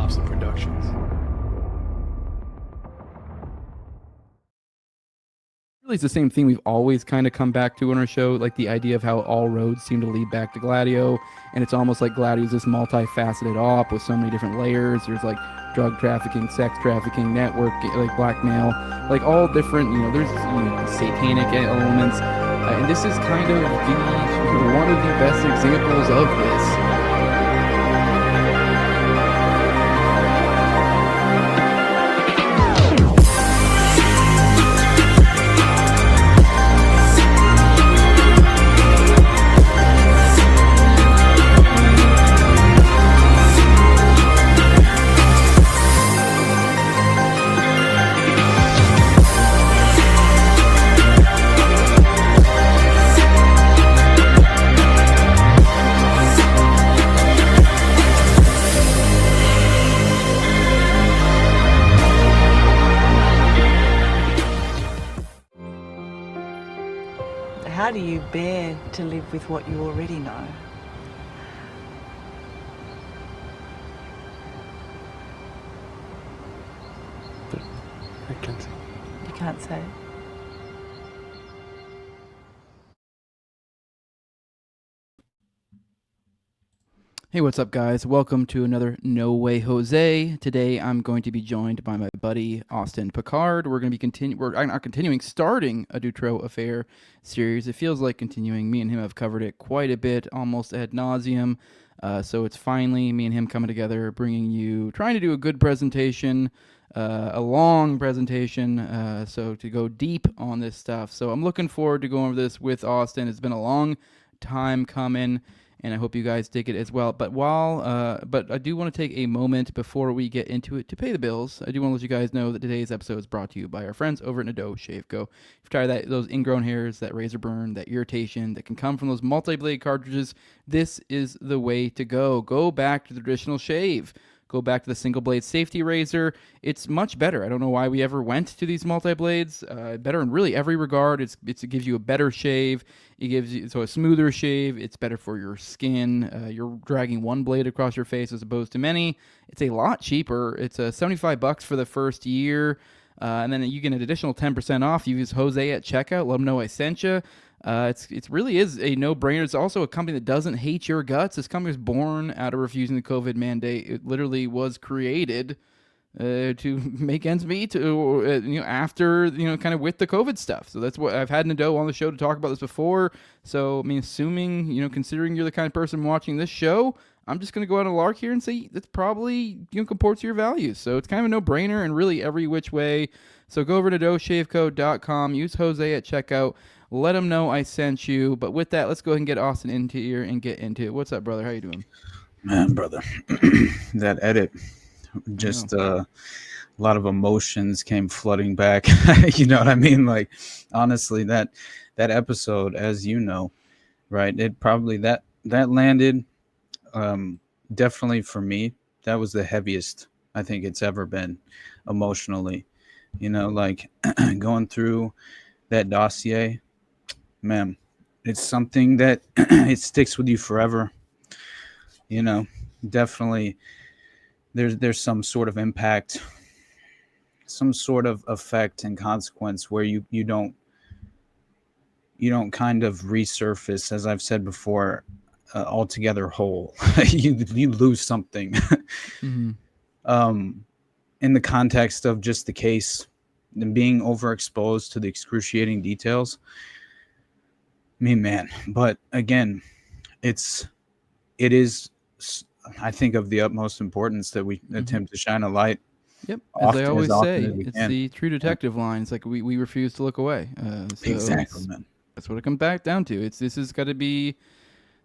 Austin Productions. Really, it's the same thing we've always kind of come back to in our show, like the idea of how all roads seem to lead back to Gladio, and it's almost like Gladio's this multifaceted op with so many different layers. There's like drug trafficking, sex trafficking, network, like blackmail, like all different, there's satanic elements, and this is kind of one of the best examples of this. How do you bear to live with what you already know? I can't say. You can't say. Hey, what's up, guys? Welcome to another No Way Jose. Today, I'm going to be joined by my buddy Austin Picard. We're going to be starting a Dutroux Affair series. It feels like continuing. Me and him have covered it quite a bit, almost ad nauseum. So it's finally me and him coming together, trying to do a good presentation, a long presentation. So to go deep on this stuff. So I'm looking forward to going over this with Austin. It's been a long time coming, and I hope you guys dig it as well. But but I do want to take a moment before we get into it to pay the bills. I do want to let you guys know that today's episode is brought to you by our friends over at NWJ. If you're tired of those ingrown hairs, that razor burn, that irritation that can come from those multi-blade cartridges, this is the way to go. Go back to the traditional shave. Go back to the single blade safety razor. It's much better. I don't know why we ever went to these multi-blades. Better in really every regard. It gives you a better shave. It gives you a smoother shave. It's better for your skin. You're dragging one blade across your face as opposed to many. It's a lot cheaper. It's $75 for the first year. And then you get an additional 10% off. You use Jose at checkout. Let them know I sent you. It really is a no-brainer. It's also a company that doesn't hate your guts. This company was born out of refusing the COVID mandate. It literally was created to make ends meet, after, kind of with the COVID stuff. So that's what I've had Nadeau on the show to talk about this before. So, I mean, assuming, considering you're the kind of person watching this show, I'm just going to go out on a lark here and say it's probably, comports to your values. So it's kind of a no-brainer in really every which way. So go over to doshaveco.com, use Jose at checkout. Let them know I sent you. But with that, let's go ahead and get Austin into here and get into it. What's up, brother? How you doing? Man, brother, that edit, just a lot of emotions came flooding back. You know what I mean? Like, honestly, that episode, as you know, right? It probably that landed definitely for me. That was the heaviest I think it's ever been emotionally. Like going through that dossier. Man, it's something that it sticks with you forever. Definitely there's some sort of impact, some sort of effect and consequence where you don't kind of resurface, as I've said before, altogether whole. you lose something. Mm-hmm. In the context of just the case and being overexposed to the excruciating details. Man, but again, it is, I think, of the utmost importance that we attempt to shine a light. Yep, as I always say, it's the true detective line. It's like we refuse to look away. Exactly, man. That's what it comes back down to. This has got to be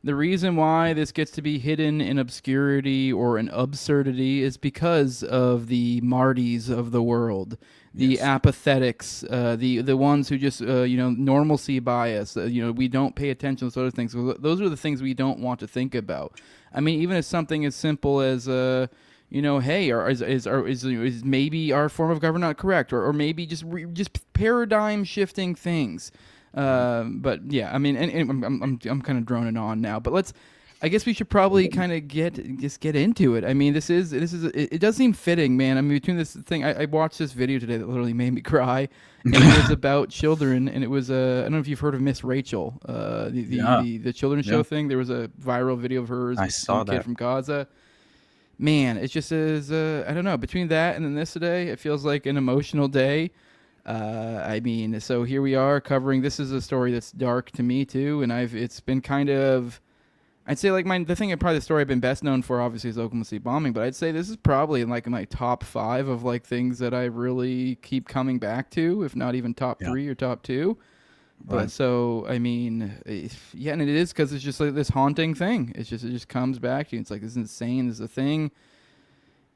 the reason why this gets to be hidden in obscurity or in absurdity is because of the Martys of the world, the apathetics, the ones who just normalcy bias. We don't pay attention to those other things. Those are the things we don't want to think about. I mean, even as something as simple as hey, is maybe our form of government not correct, or maybe just paradigm shifting things. But yeah, I mean, and I'm kind of droning on now, but I guess we should probably kind of get into it. I mean, it does seem fitting, man. I mean, between this thing, I watched this video today that literally made me cry, and it was about children, and it was I don't know if you've heard of Miss Rachel, the children's show thing. There was a viral video of hers. I saw kid that from Gaza. Man, it just is. I don't know. Between that and then this today, it feels like an emotional day. I mean, so here we are covering. This is a story that's dark to me too, and it's been kind of. I'd say like the story I've been best known for obviously is Oklahoma City bombing, but I'd say this is probably in my top 5 of like things that I really keep coming back to, if not even top 3 or top 2. But Right. so I mean, and it is because it's just like this haunting thing. It just comes back to you. It's like this is insane. This is a thing,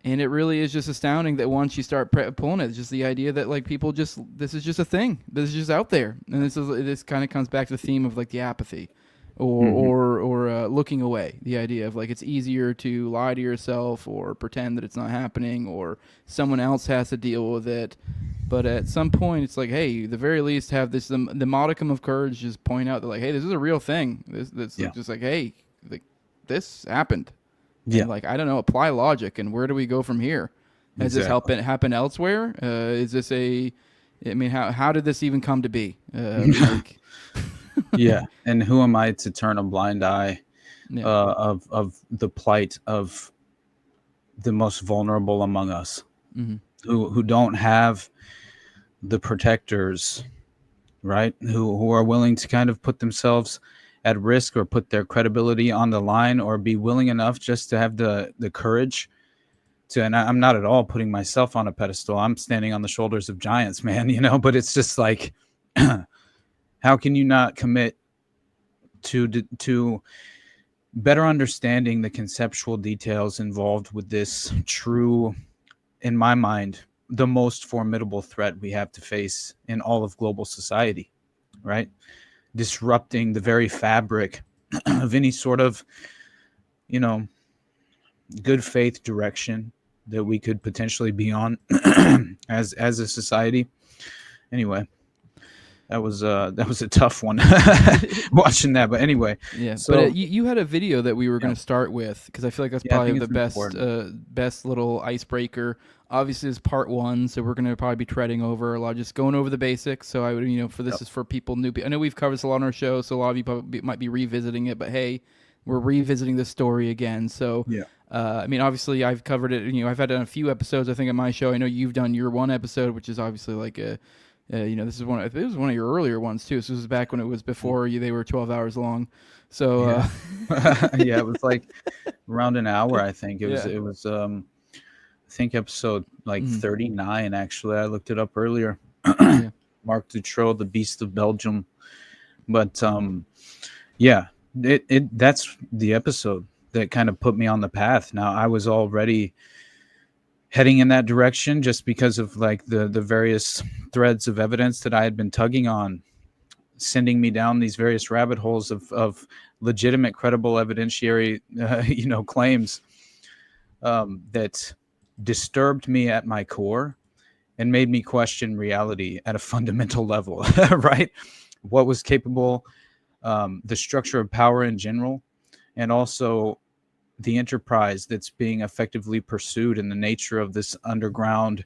and it really is just astounding that once you start pulling it, it's just the idea that like people this is just a thing. This is just out there, and this kind of comes back to the theme of like the apathy. Or looking away. The idea of like it's easier to lie to yourself or pretend that it's not happening or someone else has to deal with it. But at some point, it's like, hey, the very least have the modicum of courage. Just point out that like, hey, this is a real thing. This just like, hey, like this happened. Yeah. And like I don't know, apply logic and where do we go from here? Has this happen elsewhere? Is this how did this even come to be? Yeah, and who am I to turn a blind eye of the plight of the most vulnerable among us, who don't have the protectors, right? Who are willing to kind of put themselves at risk or put their credibility on the line or be willing enough just to have the courage to. And I'm not at all putting myself on a pedestal. I'm standing on the shoulders of giants, man. But it's just like. How can you not commit to better understanding the conceptual details involved with this true, in my mind, the most formidable threat we have to face in all of global society, right? Disrupting the very fabric of any sort of, good faith direction that we could potentially be on as a society. Anyway. That was a tough one watching that, but anyway. Yeah. So but you had a video that we were going to start with because I feel like that's probably the best little icebreaker. Obviously, it's part 1, so we're going to probably be treading over a lot, just going over the basics. So I would, this is for people new. I know we've covered this a lot on our show, so a lot of you probably might be revisiting it. But hey, we're revisiting this story again. So obviously I've covered it. I've had done a few episodes. I think on my show. I know you've done your one episode, which is obviously like a. This is one of your earlier ones too. So this was back when it was before they were 12 hours long. So it was like around an hour. I think it was. I think episode 39. Actually, I looked it up earlier. Marc Dutroux, the Beast of Belgium. But that's the episode that kind of put me on the path. Now I was already heading in that direction just because of like the various threads of evidence that I had been tugging on, sending me down these various rabbit holes of legitimate, credible evidentiary, claims that disturbed me at my core and made me question reality at a fundamental level, right? What was capable, the structure of power in general, and also the enterprise that's being effectively pursued in the nature of this underground,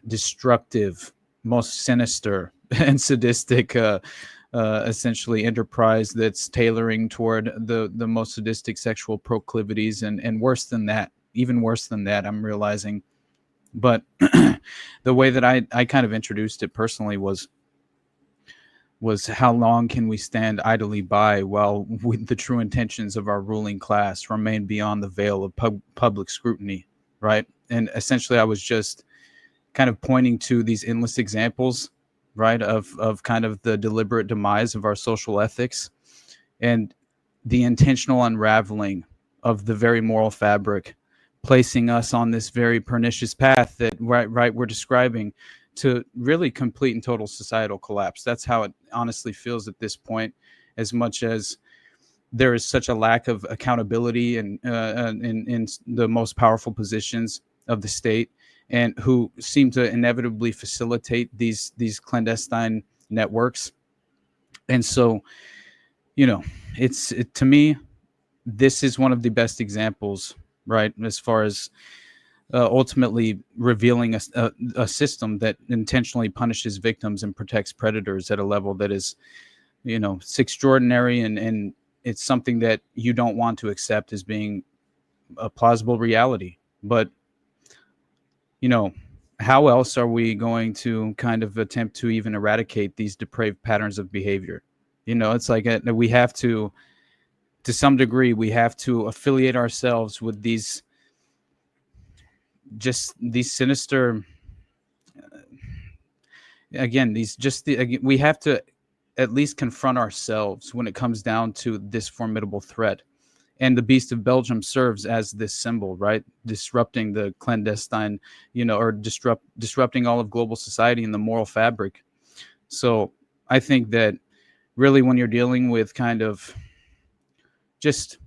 destructive, most sinister and sadistic, essentially enterprise that's tailoring toward the most sadistic sexual proclivities and worse than that, even worse than that, I'm realizing. But the way that I kind of introduced it personally was how long can we stand idly by while the true intentions of our ruling class remain beyond the veil of public scrutiny, right? And essentially, I was just kind of pointing to these endless examples, right, of kind of the deliberate demise of our social ethics and the intentional unraveling of the very moral fabric, placing us on this very pernicious path that we're describing, to really complete and total societal collapse. That's how it honestly feels at this point, as much as there is such a lack of accountability in the most powerful positions of the state, and who seem to inevitably facilitate these clandestine networks. And so you know, to me, this is one of the best examples, right? As far as ultimately revealing a system that intentionally punishes victims and protects predators at a level that is, it's extraordinary, and it's something that you don't want to accept as being a plausible reality. But, how else are we going to kind of attempt to even eradicate these depraved patterns of behavior? It's like we have to some degree, we have to affiliate ourselves with these sinister, again, we have to at least confront ourselves when it comes down to this formidable threat. And the Beast of Belgium serves as this symbol, right? Disrupting the clandestine, or disrupting all of global society and the moral fabric. So I think that really, when you're dealing with kind of just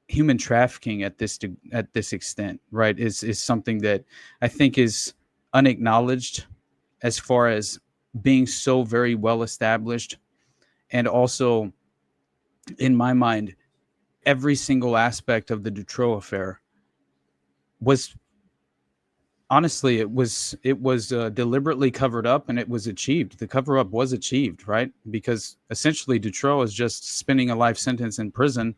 human trafficking at this extent, right, is something that I think is unacknowledged, as far as being so very well established. And also, in my mind, every single aspect of the Dutroux affair was, honestly, it was deliberately covered up, and it was achieved. The cover up was achieved, right? Because essentially Dutroux is just spending a life sentence in prison,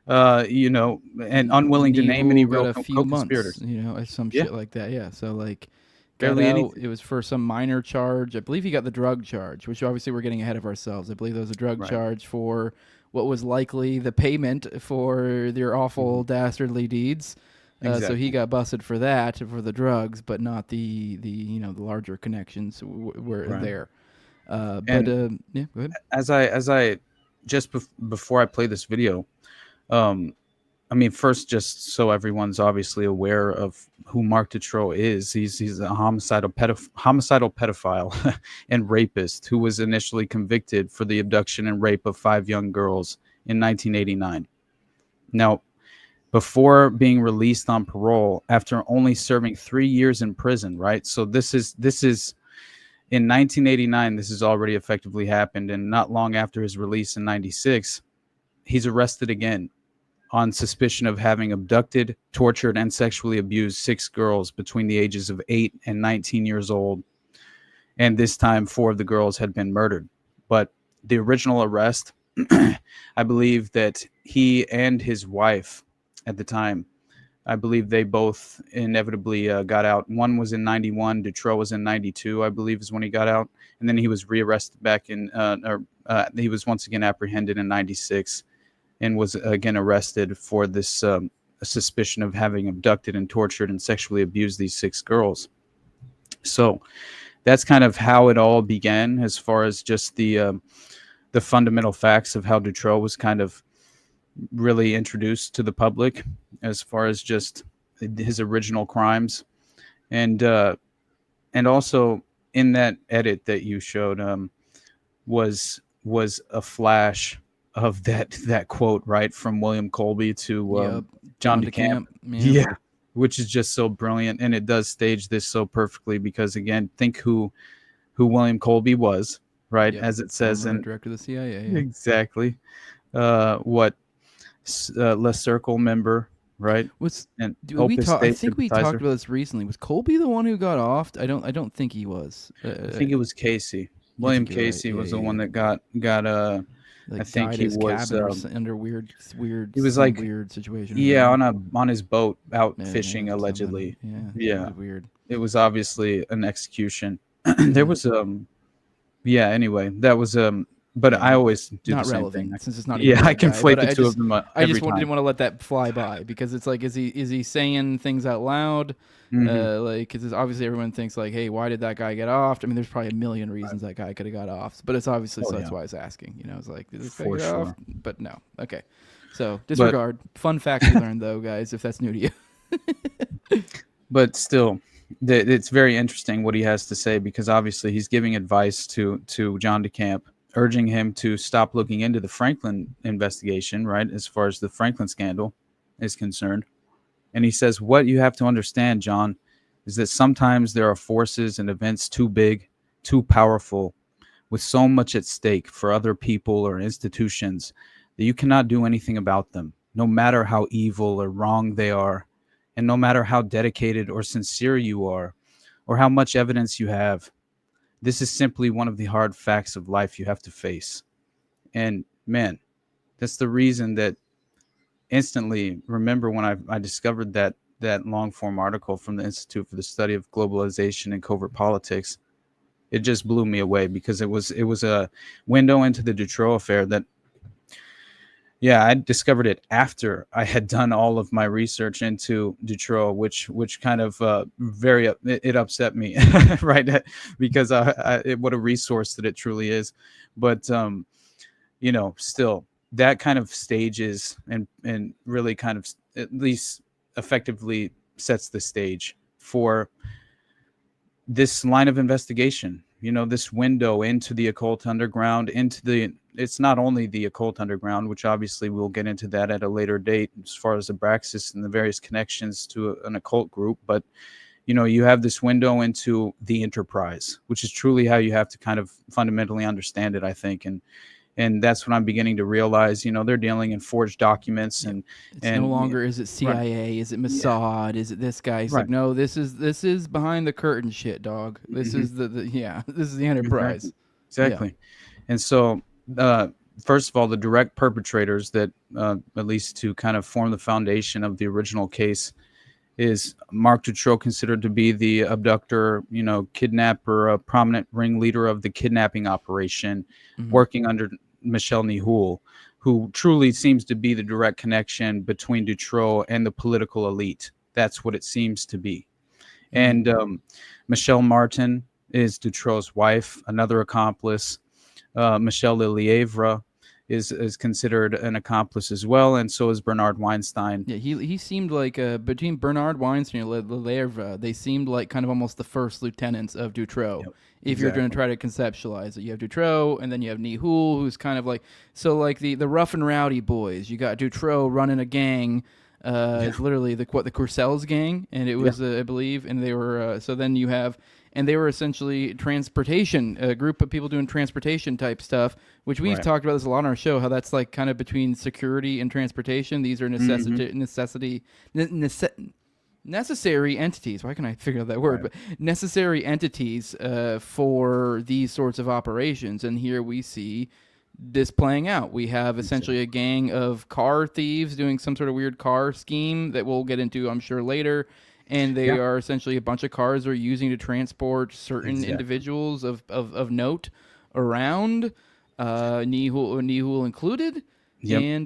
and unwilling to name any real co-conspirators. Months, some shit like that. Yeah. So like, barely anything. It was for some minor charge. I believe he got the drug charge, which obviously we're getting ahead of ourselves. I believe there was a drug charge for what was likely the payment for their awful dastardly deeds. Exactly. So he got busted for that, for the drugs, but not the the larger connections were there. Yeah, go ahead. As I just before I play this video, first, just so everyone's obviously aware of who Marc Dutroux is, he's a homicidal pedophile and rapist who was initially convicted for the abduction and rape of 5 young girls in 1989. Now, before being released on parole after only serving 3 years in prison, right? So this is in 1989. This has already effectively happened, and not long after his release in 96, he's arrested again on suspicion of having abducted, tortured, and sexually abused 6 girls between the ages of 8 and 19 years old. And this time, 4 of the girls had been murdered. But the original arrest, I believe that he and his wife at the time, I believe they both inevitably got out. One was in 91, Dutroux was in 92, I believe, is when he got out. And then he was rearrested back in, he was once again apprehended in 96. And was again arrested for this suspicion of having abducted and tortured and sexually abused these 6 girls. So that's kind of how it all began, as far as just the fundamental facts of how Dutroux was kind of really introduced to the public, as far as just his original crimes, and also in that edit that you showed was a flash of that quote, right, from William Colby to John DeCamp. Yeah, which is just so brilliant, and it does stage this so perfectly, because again, think who William Colby was, right? As it says in director of the CIA. Exactly. Le Cercle member, right? I think we talked about this recently. Was Colby the one who got off? I don't think he was. I think it was Casey. William Casey was the one that got I think he was under weird. He was like weird situation. Yeah, on his boat out fishing allegedly. Yeah, it was weird. It was obviously an execution. There was Anyway, that was But I always do not the same relevant thing. Since it's not. I conflate the two of them. I just didn't want to let that fly by, because it's like, is he saying things out loud? Because obviously everyone thinks like, hey, why did that guy get off? I mean, there's probably a million reasons that guy could have got off, but it's obviously that's why I was asking. It's like, did this guy get off? But no. Okay. So disregard. Fun fact you learned though, guys, if that's new to you. But still, it's very interesting what he has to say, because obviously he's giving advice to John DeCamp, urging him to stop looking into the Franklin investigation, right, as far as the Franklin scandal is concerned. And he says, what you have to understand, John, is that sometimes there are forces and events too big, too powerful, with so much at stake for other people or institutions that you cannot do anything about them, no matter how evil or wrong they are, and no matter how dedicated or sincere you are, or how much evidence you have. This is simply one of the hard facts of life you have to face. And man, that's the reason that instantly remember when I discovered that long form article from the Institute for the Study of Globalization and Covert Politics. It just blew me away because it was a window into the Dutroux affair that, yeah, I discovered it after I had done all of my research into Dutroux, which kind of it upset me, right? Because what a resource that it truly is. But still, that kind of stages and really kind of at least effectively sets the stage for this line of investigation. This window into the occult underground, it's not only the occult underground, which obviously we'll get into that at a later date as far as Abraxas and the various connections to an occult group, but you have this window into the enterprise, which is truly how you have to kind of fundamentally understand it, I think. And that's what I'm beginning to realize. They're dealing in forged documents, and no longer is it CIA, right. Is it Mossad, is it this guy? He's right. Like, no, this is behind the curtain shit, dog. This is this is the enterprise. Exactly. Yeah. And so, first of all, the direct perpetrators that, at least to kind of form the foundation of the original case, is Marc Dutroux, considered to be the abductor, kidnapper, a prominent ringleader of the kidnapping operation, working under Michel Nihoul, who truly seems to be the direct connection between Dutroux and the political elite. That's what it seems to be. And Michelle Martin is Dutroux's wife, another accomplice. Michel Lelièvre is considered an accomplice as well, and so is Bernard Weinstein. Yeah, he seemed like between Bernard Weinstein and Lelièvre, they seemed like kind of almost the first lieutenants of Dutroux. Yep. If you're going to try to conceptualize it, you have Dutroux, and then you have Nihoul, who's kind of like the rough and rowdy boys. You got Dutroux running a gang. It's literally the Courcelles gang, and it was I believe, and they were so then you have. And they were essentially transportation, a group of people doing transportation type stuff, which we've talked about this a lot on our show, how that's like kind of between security and transportation. These are necessary entities. Why can't I figure out that word? Right. But necessary entities for these sorts of operations. And here we see this playing out. We have essentially a gang of car thieves doing some sort of weird car scheme that we'll get into, I'm sure, later. And they are essentially a bunch of cars they're using to transport certain individuals of note around, Nihoul included. Yep. And,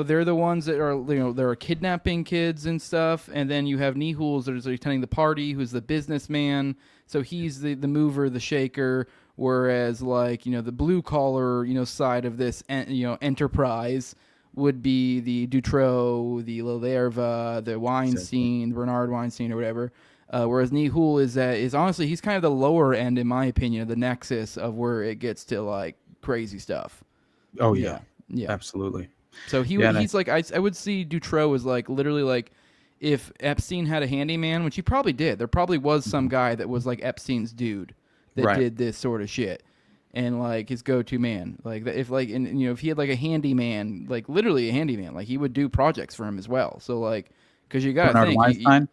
they're the ones that are, they're kidnapping kids and stuff. And then you have Nihoul that is attending the party, who's the businessman. So he's the mover, the shaker. Whereas, the blue collar, side of this, enterprise would be the Dutroux, the Lelièvre, the Weinstein, Bernard Weinstein, or whatever. Whereas Nihoul is honestly, he's kind of the lower end, in my opinion, of the nexus of where it gets to crazy stuff. Oh yeah, absolutely. So he's I would see Dutroux as literally if Epstein had a handyman, which he probably did. There probably was some guy that was like Epstein's dude that did this sort of shit. And his go-to man, if he had a handyman, literally a handyman, he would do projects for him as well. So because you got to think, Weinstein.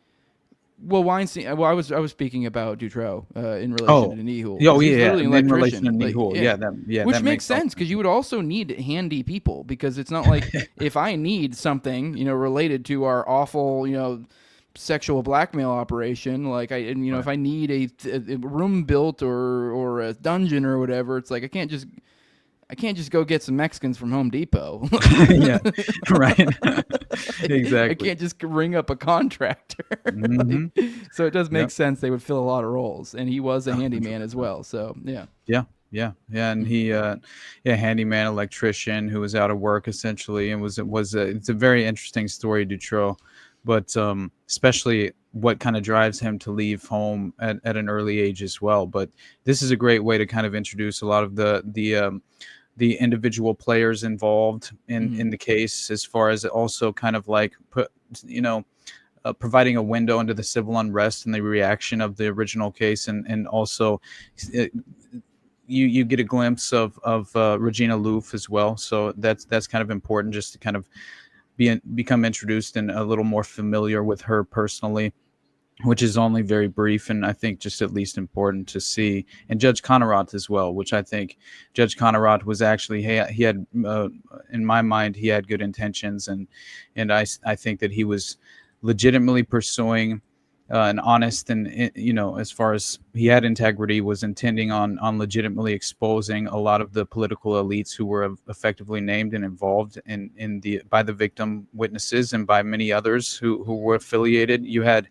Weinstein. Well, I was speaking about Dutroux in relation to Nihoul. Oh yeah, in relation to Nihoul. Which makes sense because you would also need handy people because it's not like if I need something related to our awful sexual blackmail operation, if I need a room built or a dungeon or whatever, it's I can't just go get some Mexicans from Home Depot. Yeah, right. Exactly. I can't just ring up a contractor. So it does make sense they would fill a lot of roles, and he was a handyman as well. So yeah, and he handyman, electrician who was out of work essentially, and it's a very interesting story, Dutroux. But especially what kind of drives him to leave home at an early age as well. But this is a great way to kind of introduce a lot of the individual players involved in the case, as far as also kind of providing a window into the civil unrest and the reaction of the original case, and also you get a glimpse of Regina Louf as well. So that's kind of important, just to kind of become introduced and a little more familiar with her personally, which is only very brief, and I think just at least important to see. And Judge Connerat as well, which I think Judge Connerat was actually, he had in my mind, he had good intentions, and I think that he was legitimately pursuing an honest, and as far as he had integrity, was intending on legitimately exposing a lot of the political elites who were effectively named and involved in by the victim witnesses and by many others who were affiliated. You had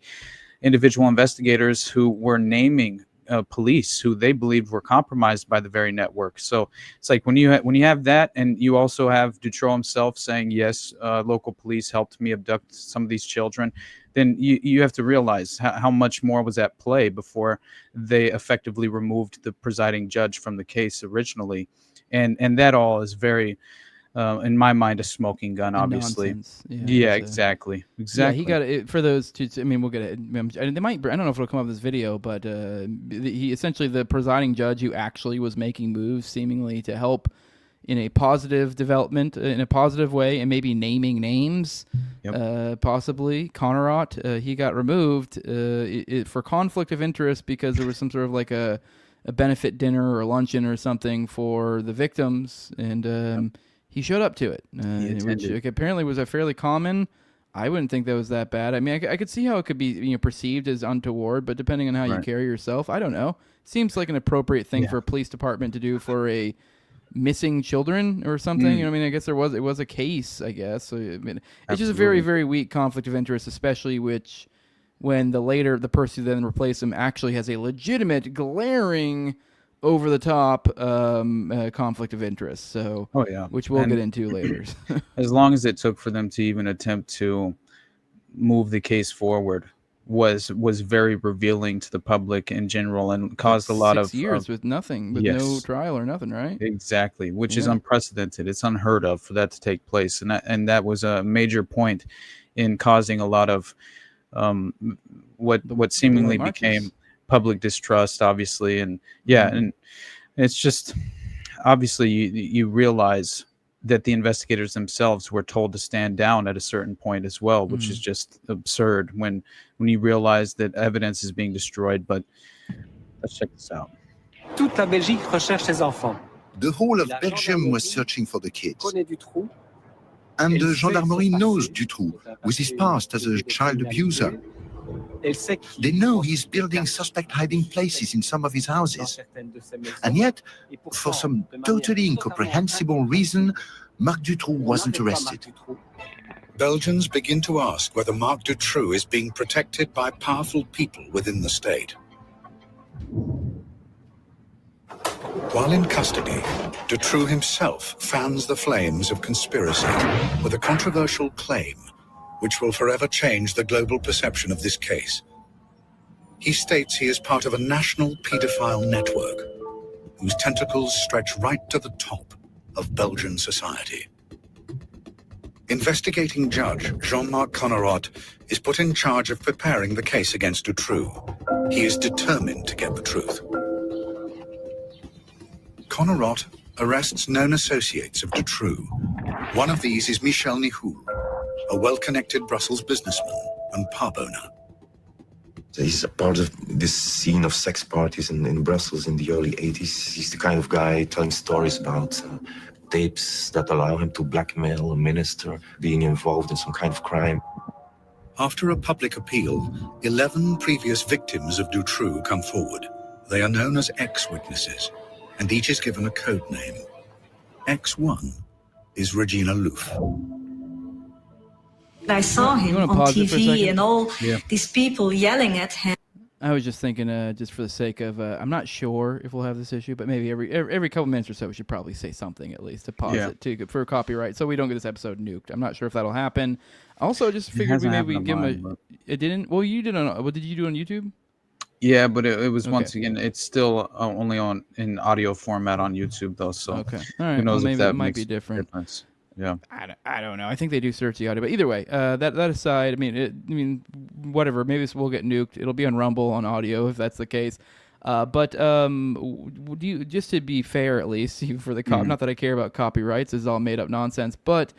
individual investigators who were naming police who they believed were compromised by the very network. So it's like when you have that, and you also have Dutroux himself saying, yes, local police helped me abduct some of these children, then you have to realize how much more was at play before they effectively removed the presiding judge from the case originally. And that all is very, in my mind, a smoking gun, obviously. Nonsense. Yeah, exactly. Yeah, he got it for those two. I mean, we'll get it. They might. I don't know if it'll come up in this video, but he essentially, the presiding judge who actually was making moves, seemingly to help in a positive development, in a positive way, and maybe naming names, possibly Connerat. He got removed for conflict of interest because there was some sort of like a benefit dinner or luncheon or something for the victims, and he showed up to it, which apparently was a fairly common. I wouldn't think that was that bad. I mean, I could see how it could be perceived as untoward, but depending on how you carry yourself, I don't know. Seems like an appropriate thing for a police department to do for a missing children or something. I mean, I guess it was a case, I guess. So, I mean, it's just a very, very weak conflict of interest, especially when the person who then replaced him actually has a legitimate, glaring, over the top conflict of interest. So, which we'll get into later. As long as it took for them to even attempt to move the case forward was very revealing to the public in general, and caused a lot of 6 years with nothing, with no trial or nothing, right? Exactly, which is unprecedented. It's unheard of for that to take place, and that was a major point in causing a lot of what seemingly became public distrust, obviously. And and it's just obviously you realize that the investigators themselves were told to stand down at a certain point as well, which is just absurd when you realize that evidence is being destroyed. But let's check this out. Toute la Belgique recherche ses enfants. The whole of Belgium was searching for the kids. And the gendarmerie knows Dutroux, with his past as a child abuser. They know he's building suspect hiding places in some of his houses. And yet, for some totally incomprehensible reason, Marc Dutroux wasn't arrested. Belgians begin to ask whether Marc Dutroux is being protected by powerful people within the state. While in custody, Dutroux himself fans the flames of conspiracy with a controversial claim which will forever change the global perception of this case. He states he is part of a national paedophile network whose tentacles stretch right to the top of Belgian society. Investigating judge Jean-Marc Connerat is put in charge of preparing the case against Dutroux. He is determined to get the truth. Connerat arrests known associates of Dutroux. One of these is Michel Nihoul, a well-connected Brussels businessman and pub owner. He's a part of this scene of sex parties in Brussels in the early 80s. He's the kind of guy telling stories about tapes that allow him to blackmail a minister, being involved in some kind of crime. After a public appeal, 11 previous victims of Dutroux come forward. They are known as X-witnesses, and each is given a code name. X1 is Regina Louf. I saw him on TV and all these people yelling at him. I was just thinking, just for the sake of, I'm not sure if we'll have this issue, but maybe every couple minutes or so, we should probably say something at least to pause it for copyright, so we don't get this episode nuked. I'm not sure if that'll happen. Also, just figured we give him It didn't. Well, you did on. What did you do on YouTube? Yeah, but it was once again. It's still only in audio format on YouTube though. So all right. Who knows maybe if that might makes be different. Difference. Yeah, I don't know. I think they do search the audio, but either way, that aside, I mean, whatever. Maybe we'll get nuked. It'll be on Rumble on audio if that's the case. But do you, just to be fair, at least for the not that I care about copyrights, this is all made up nonsense. But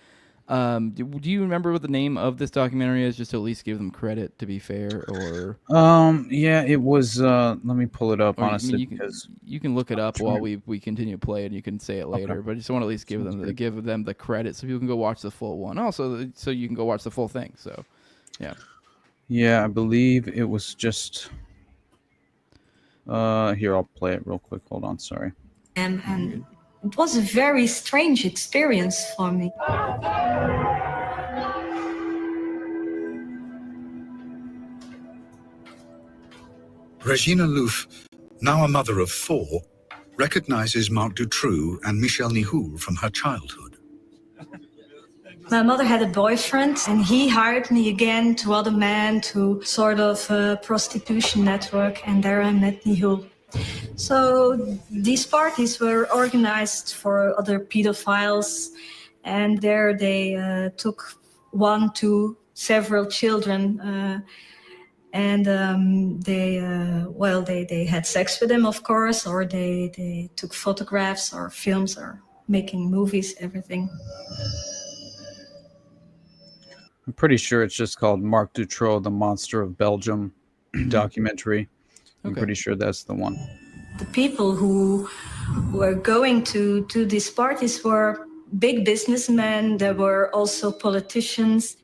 do you remember what the name of this documentary is, just to at least give them credit? To be fair, or yeah, it was. Let me pull it up. or, Honestly, because you can look it up while we continue to play, and you can say it later. But I just want to at least give them the credit, so people can go watch the full one. Also, so you can go watch the full thing. So, yeah. Yeah, I believe it was just. Here, I'll play it real quick. Hold on, sorry. And it was a very strange experience for me. Regina Louf, now a mother of 4, recognizes Marc Dutroux and Michel Nihoul from her childhood. My mother had a boyfriend, and he hired me again to other men to sort of a prostitution network, and there I met Nihoul. So these parties were organized for other pedophiles, and there they took 1 to several children, and they had sex with them, of course, or they took photographs or films or making movies, everything. I'm pretty sure it's just called Marc Dutroux, the Monster of Belgium documentary. I'm pretty sure that's the one. The people who were going to these parties were big businessmen. There were also politicians.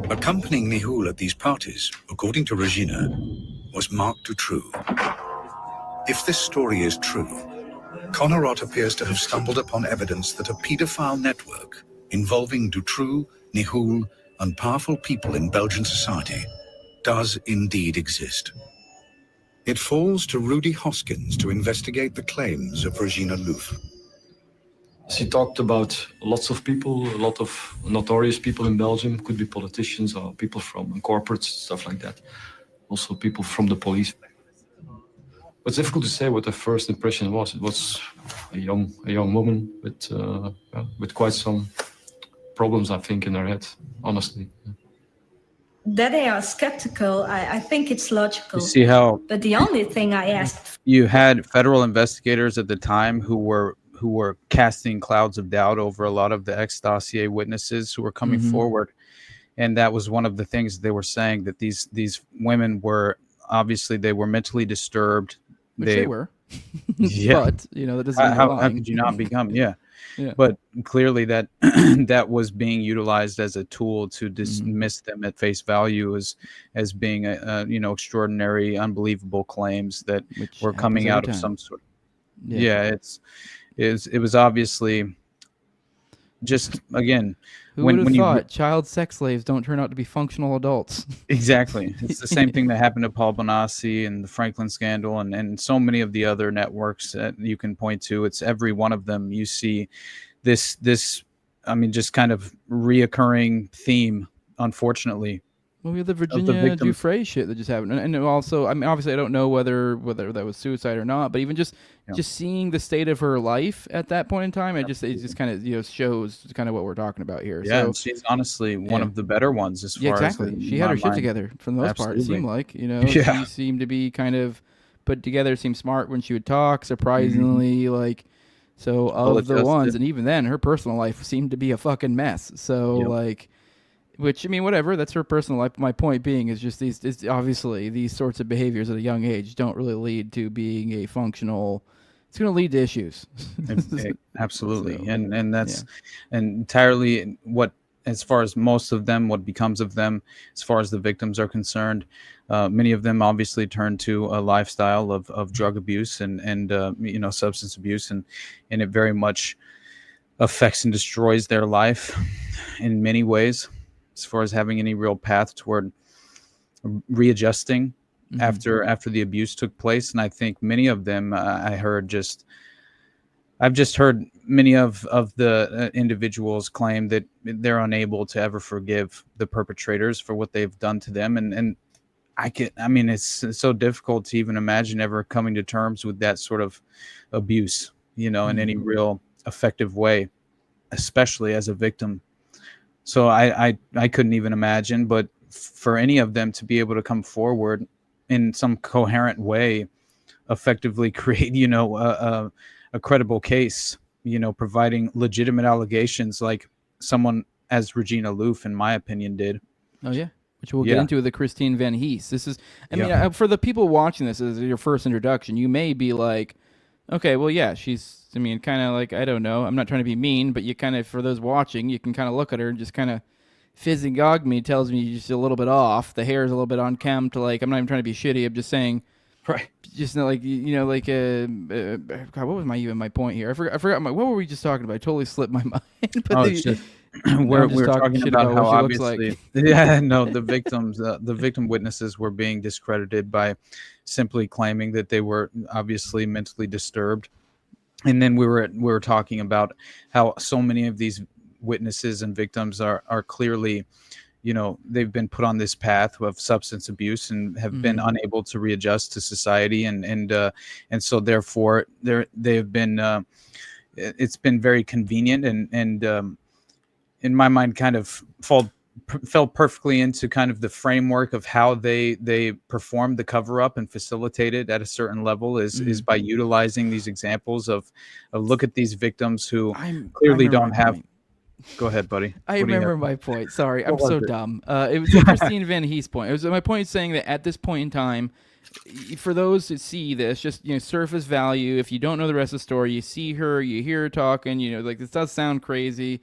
Accompanying Nihoul at these parties, according to Regina, was Marc Dutroux. If this story is true, Connerot appears to have stumbled upon evidence that a pedophile network involving Dutroux, Nihoul, and powerful people in Belgian society does indeed exist. It falls to Rudy Hoskins to investigate the claims of Regina Louf. She talked about lots of people, a lot of notorious people in Belgium, could be politicians or people from corporates, stuff like that. Also people from the police. It's difficult to say what the first impression was. It was a young woman with quite some problems, I think, in her head, honestly. That they are skeptical, I think it's logical. You see how? But the only thing I asked. You had federal investigators at the time who were casting clouds of doubt over a lot of the ex-dossier witnesses who were coming forward, and that was one of the things they were saying, that these women were obviously mentally disturbed. Which they were. Yeah. But that doesn't mean how could you not become? Yeah. But clearly that that was being utilized as a tool to dismiss them at face value as being extraordinary, unbelievable claims that were coming out of some sort. It was obviously just, again, who would have thought child sex slaves don't turn out to be functional adults? Exactly. It's the same thing that happened to Paul Bonacci and the Franklin scandal and so many of the other networks that you can point to. It's every one of them. You see this just kind of reoccurring theme, unfortunately. Well, we have the Virginia Dutroux shit that just happened, and also, obviously, I don't know whether that was suicide or not, but even just seeing the state of her life at that point in time, it just kind of shows kind of what we're talking about here. Yeah, so, she's honestly one of the better ones as far as she had her shit together for the most part. It seemed like she seemed to be kind of put together, seemed smart when she would talk, surprisingly so of the ones, and even then, her personal life seemed to be a fucking mess. So which, whatever, that's her personal life. My point being is just obviously these sorts of behaviors at a young age don't really lead to being a functional. It's going to lead to issues. Absolutely. And that's entirely what, as far as most of them, what becomes of them, as far as the victims are concerned. Many of them obviously turn to a lifestyle of drug abuse and substance abuse, and it very much affects and destroys their life in many ways, as far as having any real path toward readjusting after the abuse took place. And I think many of them, I've just heard many of the individuals claim that they're unable to ever forgive the perpetrators for what they've done to them. And it's so difficult to even imagine ever coming to terms with that sort of abuse, in any real effective way, especially as a victim. So I couldn't even imagine, but for any of them to be able to come forward in some coherent way effectively create, a credible case, providing legitimate allegations like someone as Regina Louf, in my opinion, did. Oh, yeah. Which we'll get into with the Christine Van Hees. This is, I mean, for the people watching this as your first introduction, you may be like, okay, well, yeah, she's, I mean, kind of like, I don't know. I'm not trying to be mean, but you kind of, for those watching, you can kind of look at her and just kind of physiognomy me tells me you're just a little bit off. The hair is a little bit unkempt. Like, I'm not even trying to be shitty. I'm just saying, right? Just like, like, God, what was my point here? I forgot what were we just talking about? I totally slipped my mind. But we're talking about how obviously, like. the victim witnesses were being discredited by simply claiming that they were obviously mentally disturbed, and then we were talking about how so many of these witnesses and victims are clearly, they've been put on this path of substance abuse and have been unable to readjust to society, and so therefore they've been it's been very convenient and in my mind kind of fell perfectly into kind of the framework of how they performed the cover-up and facilitated at a certain level is by utilizing these examples of look at these victims who clearly don't have. Go ahead, buddy. I remember my point. Sorry, I'm so dumb. It was Christine Van Hees' point. It was my point saying that at this point in time, for those that see this, just surface value. If you don't know the rest of the story, you see her, you hear her talking. Like this does sound crazy.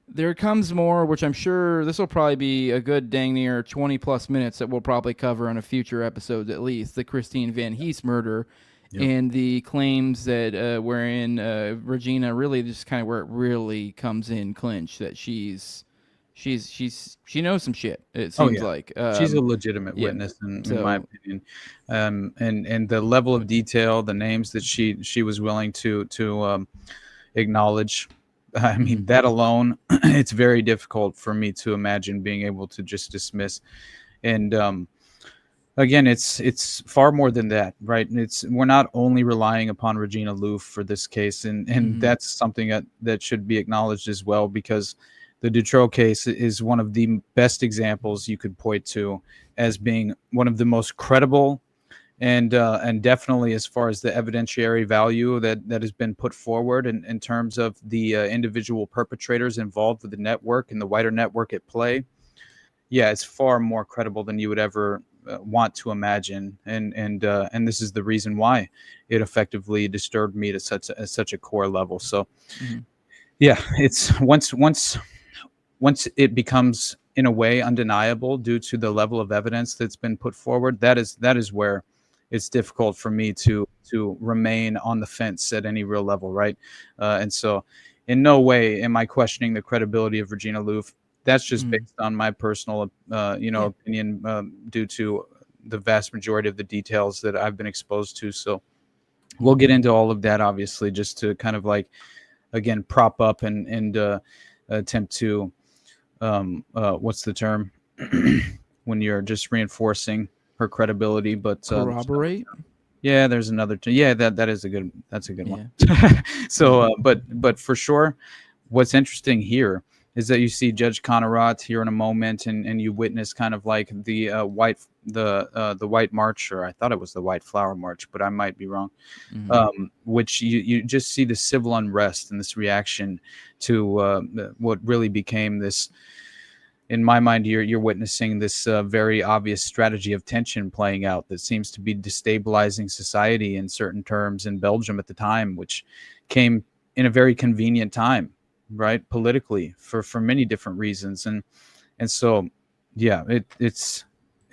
There comes more, which I'm sure this will probably be a good dang near 20 plus minutes that we'll probably cover on a future episode at least. The Christine Van Hees murder. Yep. And the claims that wherein Regina really just kind of where it really comes in clinch that she knows some shit. It seems like she's a legitimate witness in my opinion, and the level of detail, the names that she was willing to acknowledge. I mean, that alone, it's very difficult for me to imagine being able to just dismiss. And again, it's far more than that, right? We're not only relying upon Regina Louf for this case, and that's something that should be acknowledged as well, because the Dutroux case is one of the best examples you could point to as being one of the most credible and definitely as far as the evidentiary value that has been put forward in terms of the individual perpetrators involved with the network and the wider network at play. Yeah, it's far more credible than you would ever want to imagine, and this is the reason why it effectively disturbed me to such a core level. So, yeah, it's once it becomes in a way undeniable due to the level of evidence that's been put forward, that is where it's difficult for me to remain on the fence at any real level, right? And so, in no way am I questioning the credibility of Regina Louf. That's just based on my personal, opinion, due to the vast majority of the details that I've been exposed to. So we'll get into all of that, obviously, just to kind of like, again, prop up and attempt to, what's the term when you're just reinforcing her credibility, but corroborate. Yeah, there's another. That is a good. That's a good one. So, but for sure, what's interesting here is that you see Judge Connerat here in a moment, and you witness kind of like the white march, or I thought it was the White Flower March, but I might be wrong. Which you just see the civil unrest and this reaction to what really became this. In my mind, you're witnessing this very obvious strategy of tension playing out that seems to be destabilizing society in certain terms in Belgium at the time, which came in a very convenient time, right, politically for many different reasons, and so yeah, it's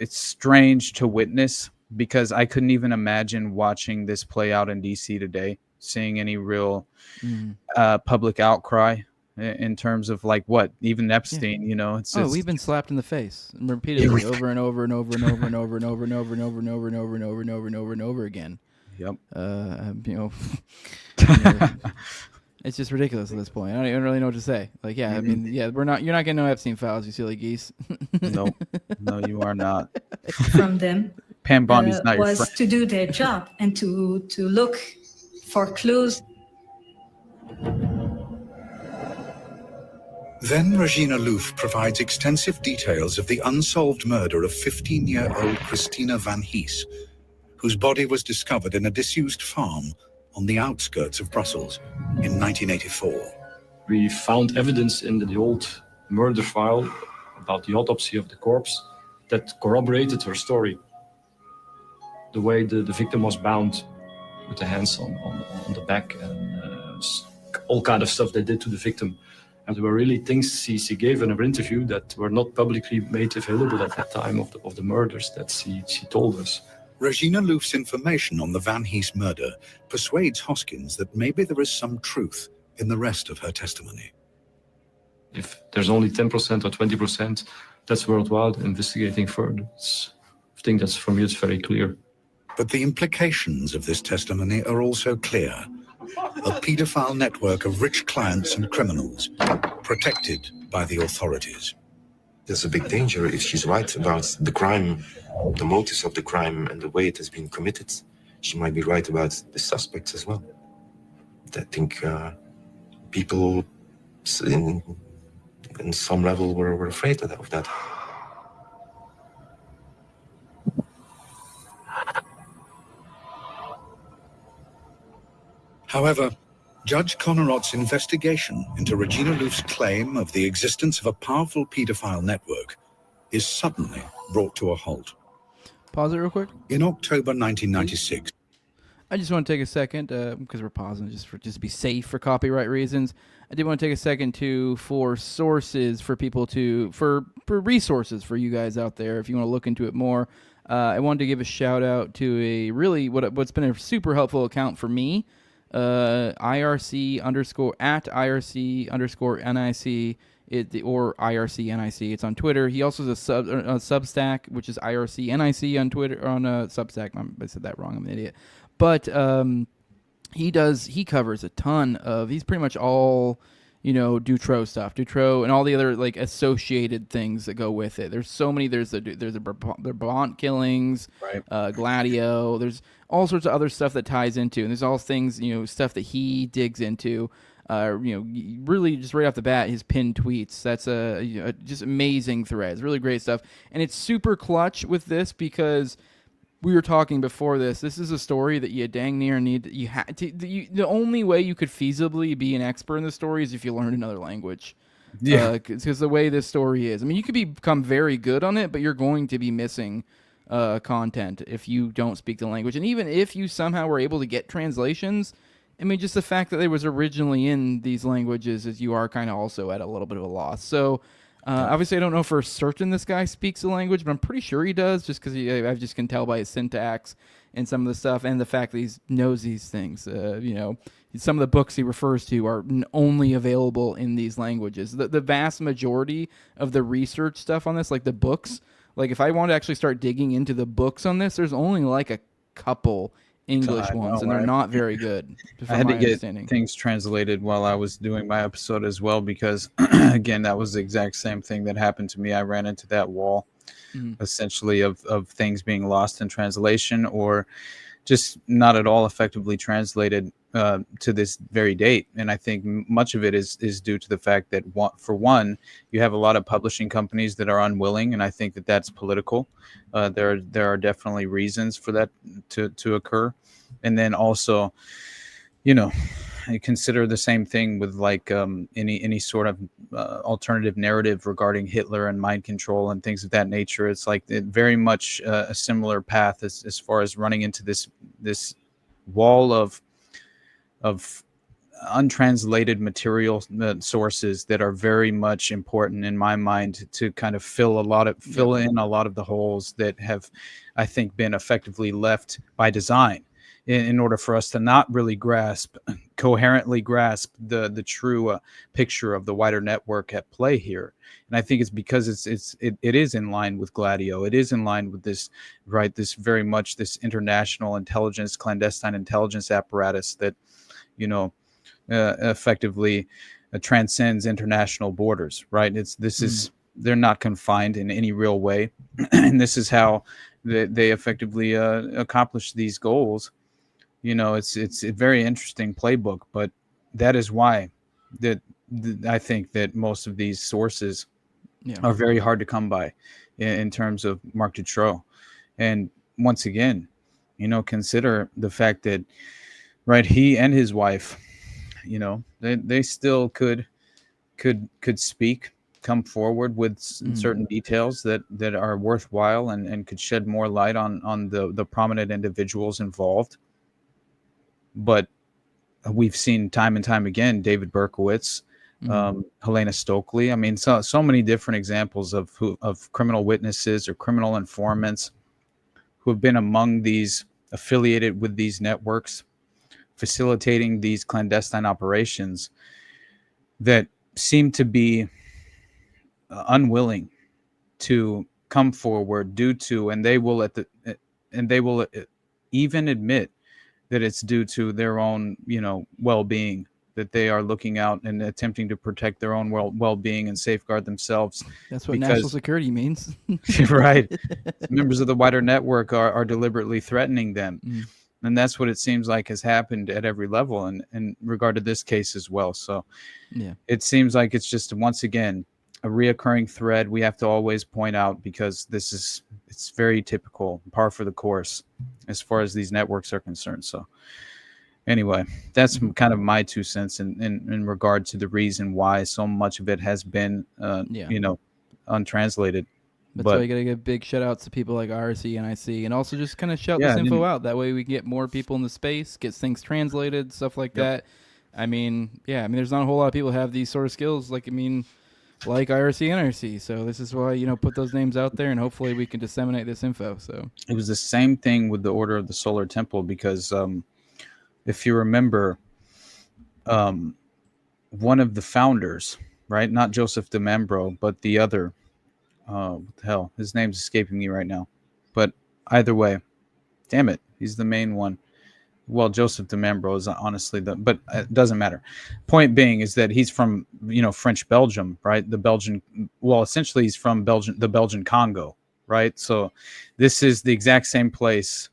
strange to witness, because I couldn't even imagine watching this play out in DC today, seeing any real public outcry in terms of like what even Epstein, it's we've been slapped in the face repeatedly over and over and over and over and over and over and over and over and over and over and over and over and over and over again. Yep. It's just ridiculous at this point. I don't even really know what to say. Like, I mean, you're not getting no Epstein files, you silly geese. No, you are not. From them Pam Bondi's not your was friend. to do their job and to look for clues. Then Regina Louf provides extensive details of the unsolved murder of 15-year-old Christina Van Hees, whose body was discovered in a disused farm on the outskirts of Brussels in 1984. We found evidence in the old murder file about the autopsy of the corpse that corroborated her story. The way the victim was bound with the hands on the back and all kind of stuff they did to the victim. And there were really things she gave in her interview that were not publicly made available at that time of the murders that she told us. Regina Louf's information on the Van Hees murder persuades Hoskins that maybe there is some truth in the rest of her testimony. If there's only 10% or 20%, that's worthwhile investigating further. I think that's, for me, it's very clear. But the implications of this testimony are also clear. A paedophile network of rich clients and criminals, protected by the authorities. There's a big danger if she's right about the crime, the motives of the crime and the way it has been committed. She might be right about the suspects as well. I think people in some level were afraid of that. However, Judge Connerott's investigation into Regina Louf's claim of the existence of a powerful paedophile network is suddenly brought to a halt. Pause it real quick. In October 1996. I just want to take a second, because we're pausing just to be safe for copyright reasons. I did want to take a second for sources for people for resources for you guys out there if you want to look into it more. I wanted to give a shout out to a really what's been a super helpful account for me. IRC _ at IRC _ NIC or IRC NIC. It's on Twitter. He also has a Substack, which is IRC NIC on Twitter on Substack. I said that wrong. I'm an idiot. But he covers a ton of. He's pretty much all Dutroux stuff, Dutroux, and all the other associated things that go with it. There's so many. There's the Brabant killings, right. Gladio. There's all sorts of other stuff that ties into, and there's all things stuff that he digs into. Really just right off the bat, his pinned tweets. That's just amazing threads. Really great stuff, and it's super clutch with this because. We were talking before this. This is a story that you dang near need. The only way you could feasibly be an expert in the story is if you learned another language. Yeah, because the way this story is, I mean, you could become very good on it, but you're going to be missing content if you don't speak the language. And even if you somehow were able to get translations, I mean, just the fact that it was originally in these languages is you are kind of also at a little bit of a loss. So. Obviously, I don't know for certain this guy speaks the language, but I'm pretty sure he does, just because I just can tell by his syntax and some of the stuff, and the fact that he knows these things. Some of the books he refers to are only available in these languages. The vast majority of the research stuff on this, like the books, if I want to actually start digging into the books on this, there's only a couple English ones, and they're not very good. I had to get things translated while I was doing my episode as well, because again, that was the exact same thing that happened to me. I ran into that wall, essentially, of things being lost in translation or just not at all effectively translated to this very date. And I think much of it is due to the fact that, for one, you have a lot of publishing companies that are unwilling, and I think that that's political. There are definitely reasons for that to occur. And then also, I consider the same thing with any sort of alternative narrative regarding Hitler and mind control and things of that nature. It's very much a similar path as far as running into this wall of untranslated material sources that are very much important in my mind to kind of fill in a lot of the holes that have, I think, been effectively left by design in order for us to not really coherently grasp the true picture of the wider network at play here. And I think it's because it is in line with Gladio. It is in line with this very much this international intelligence, clandestine intelligence apparatus that, effectively transcends international borders, right? They're not confined in any real way. And this is how they effectively accomplish these goals. It's a very interesting playbook, but that is why that I think that most of these sources Yeah. are very hard to come by in terms of Marc Dutroux. And once again, consider the fact that, right, he and his wife, they still could speak, come forward with certain details that are worthwhile and could shed more light on the prominent individuals involved. But we've seen time and time again, David Berkowitz, Helena Stokely. I mean, so many different examples of criminal witnesses or criminal informants who have been among these, affiliated with these networks, facilitating these clandestine operations, that seem to be unwilling to come forward due to, and they will even admit that it's due to their own, well-being, that they are looking out and attempting to protect their own well-being and safeguard themselves. That's what national security means. Right. Members of the wider network are deliberately threatening them. And that's what it seems like has happened at every level in regard to this case as well. So yeah, it seems like it's just, once again, a reoccurring thread we have to always point out, because it's very typical, par for the course as far as these networks are concerned. So anyway, that's kind of my 2 cents in regard to the reason why so much of it has been, untranslated. That's why you got to give big shout outs to people like IRC, NIC, and also just kind of shout Yeah, this info out. That way we can get more people in the space, get things translated, stuff like that. I mean, there's not a whole lot of people who have these sort of skills. Like IRC, NRC. So this is why, put those names out there, and hopefully we can disseminate this info. So it was the same thing with the Order of the Solar Temple, because if you remember, one of the founders, right, not Joseph DeMembro, but the other, what the hell, his name's escaping me right now, but either way, damn it, he's the main one. Well, Joseph DeMembro is honestly but it doesn't matter. Point being is that he's from, French Belgium, right? Essentially he's from the Belgian Congo, right? So this is the exact same place,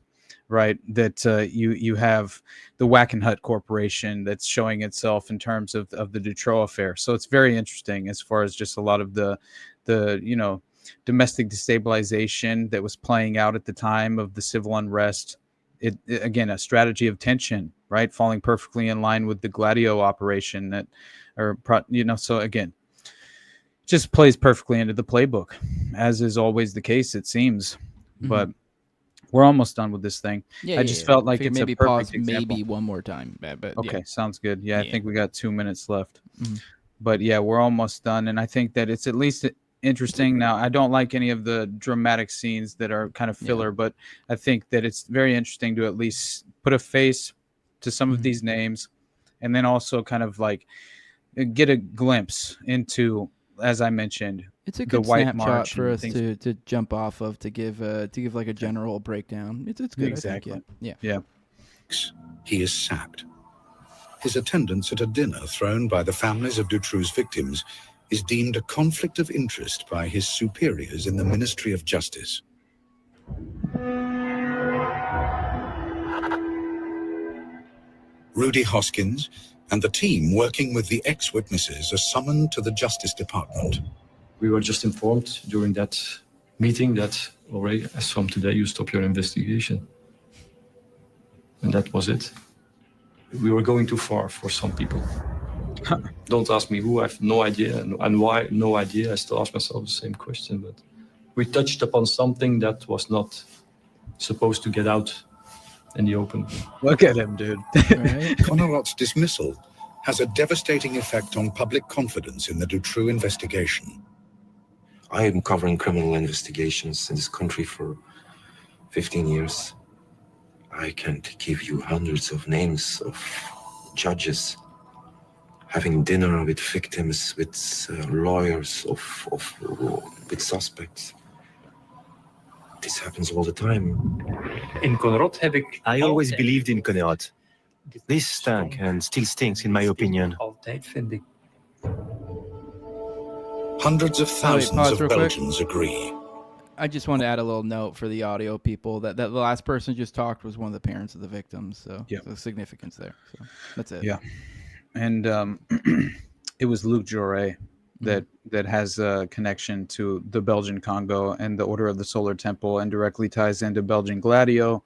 right, that you have the Wackenhut Corporation that's showing itself in terms of the Dutroux Affair. So it's very interesting as far as just a lot of the domestic destabilization that was playing out at the time of the civil unrest. It again, a strategy of tension, right, falling perfectly in line with the Gladio operation so again, just plays perfectly into the playbook, as is always the case, it seems. But we're almost done with this thing. I just felt like it's maybe a perfect pause example. maybe one more time. But Okay, sounds good. I think we got 2 minutes left. Mhm. But yeah, we're almost done, and I think that it's at least interesting. Now, I don't like any of the dramatic scenes that are kind of filler, but I think that it's very interesting to at least put a face to some of these names, and then also kind of like get a glimpse into, as I mentioned, It's a the good White snapshot March for and us things. to jump off of, to give like a general breakdown. It's good. Exactly. I think, Yeah. He is sacked. His attendance at a dinner thrown by the families of Dutroux's victims is deemed a conflict of interest by his superiors in the Ministry of Justice. Rudy Hoskins and the team working with the ex-witnesses are summoned to the Justice Department. We were just informed during that meeting that already, as from today, you stop your investigation. And that was it. We were going too far for some people. Don't ask me who, I have no idea. And why, no idea. I still ask myself the same question. But we touched upon something that was not supposed to get out in the open. Look at him, dude. Right? Connerott's dismissal has a devastating effect on public confidence in the Dutroux investigation. I am covering criminal investigations in this country for 15 years. I can't give you hundreds of names of judges having dinner with victims, with lawyers, with suspects. This happens all the time. In Connerott heb ik I always believed in Connerott. This stank and still stinks, in my opinion. altijd, vind ik. Hundreds of thousands pause of real quick. Belgians agree. I just want to add a little note for the audio people that the last person just talked was one of the parents of the victims. So Yeah. the significance there. So that's it. Yeah. And it was Luc Jouret that has a connection to the Belgian Congo and the Order of the Solar Temple, and directly ties into Belgian Gladio,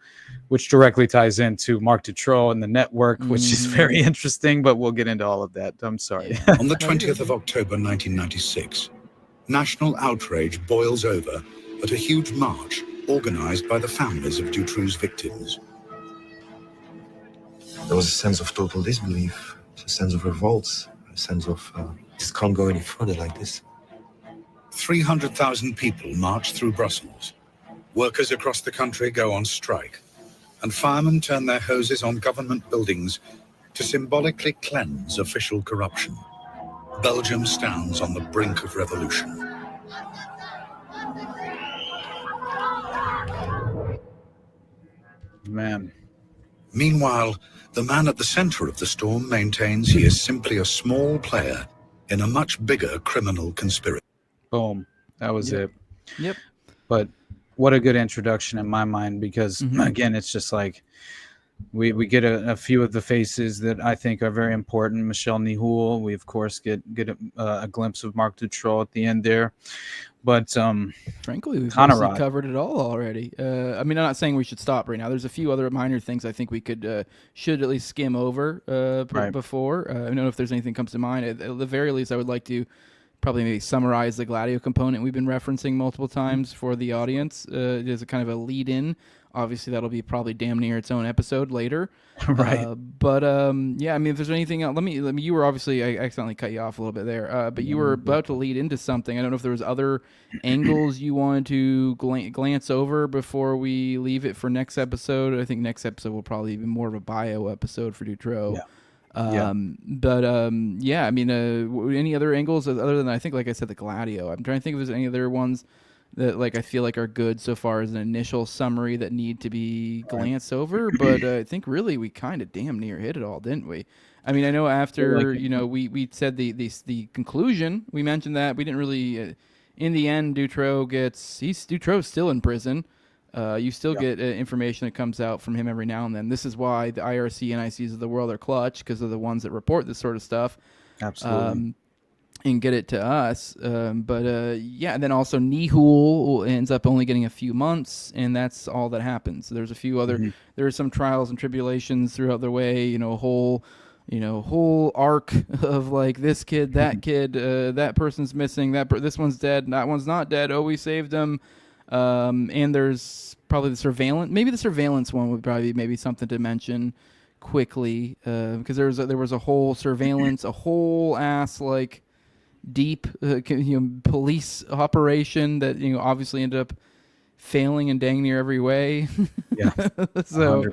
which directly ties into Marc Dutroux and the network, which is very interesting, but we'll get into all of that. I'm sorry. Yeah. On the 20th of October 1996, national outrage boils over at a huge march organized by the families of Dutroux's victims. There was a sense of total disbelief, a sense of revolt, a sense of this can't go any further like this. 300,000 people march through Brussels. Workers across the country go on strike, and firemen turn their hoses on government buildings to symbolically cleanse official corruption. Belgium stands on the brink of revolution. Man. Meanwhile, the man at the center of the storm maintains he is simply a small player in a much bigger criminal conspiracy. Boom. That was it. Yep. But what a good introduction in my mind, because again, it's just like we get a few of the faces that I think are very important. Michel Nihoul. We of course get a glimpse of Marc Dutroux at the end there. But frankly, we've mostly covered it all already. I mean, I'm not saying we should stop right now. There's a few other minor things I think we should at least skim over before. I don't know if there's anything comes to mind. At the very least, I would like to probably maybe summarize the Gladio component we've been referencing multiple times for the audience. As a kind of a lead-in. Obviously, that'll be probably damn near its own episode later. Right. But yeah, I mean, if there's anything else, let me. You were obviously, I accidentally cut you off a little bit there. But you were about to lead into something. I don't know if there was other angles you wanted to glance over before we leave it for next episode. I think next episode will probably be more of a bio episode for Dutroux. Yeah. Yeah, I mean, any other angles other than, I think, like I said, the Gladio? I'm trying to think if there's any other ones that I feel like are good so far as an initial summary that need to be glanced over, but I think really we kind of damn near hit it all, didn't we? I mean, I know after we said the conclusion, we mentioned that we didn't really. In the end, Dutroux's still in prison. You still get information that comes out from him every now and then. This is why the IRC and ICs of the world are clutch, because they're the ones that report this sort of stuff. Absolutely. And get it to us. And then also Nihoul ends up only getting a few months, and that's all that happens. So there's a few other, there are some trials and tribulations throughout the way, a whole arc of like this kid, that kid, that person's missing, this one's dead, that one's not dead. Oh, we saved him. And there's probably the surveillance one would probably be maybe something to mention quickly, because there was a whole surveillance, a whole ass deep police operation that obviously ended up failing in dang near every way. Yeah. So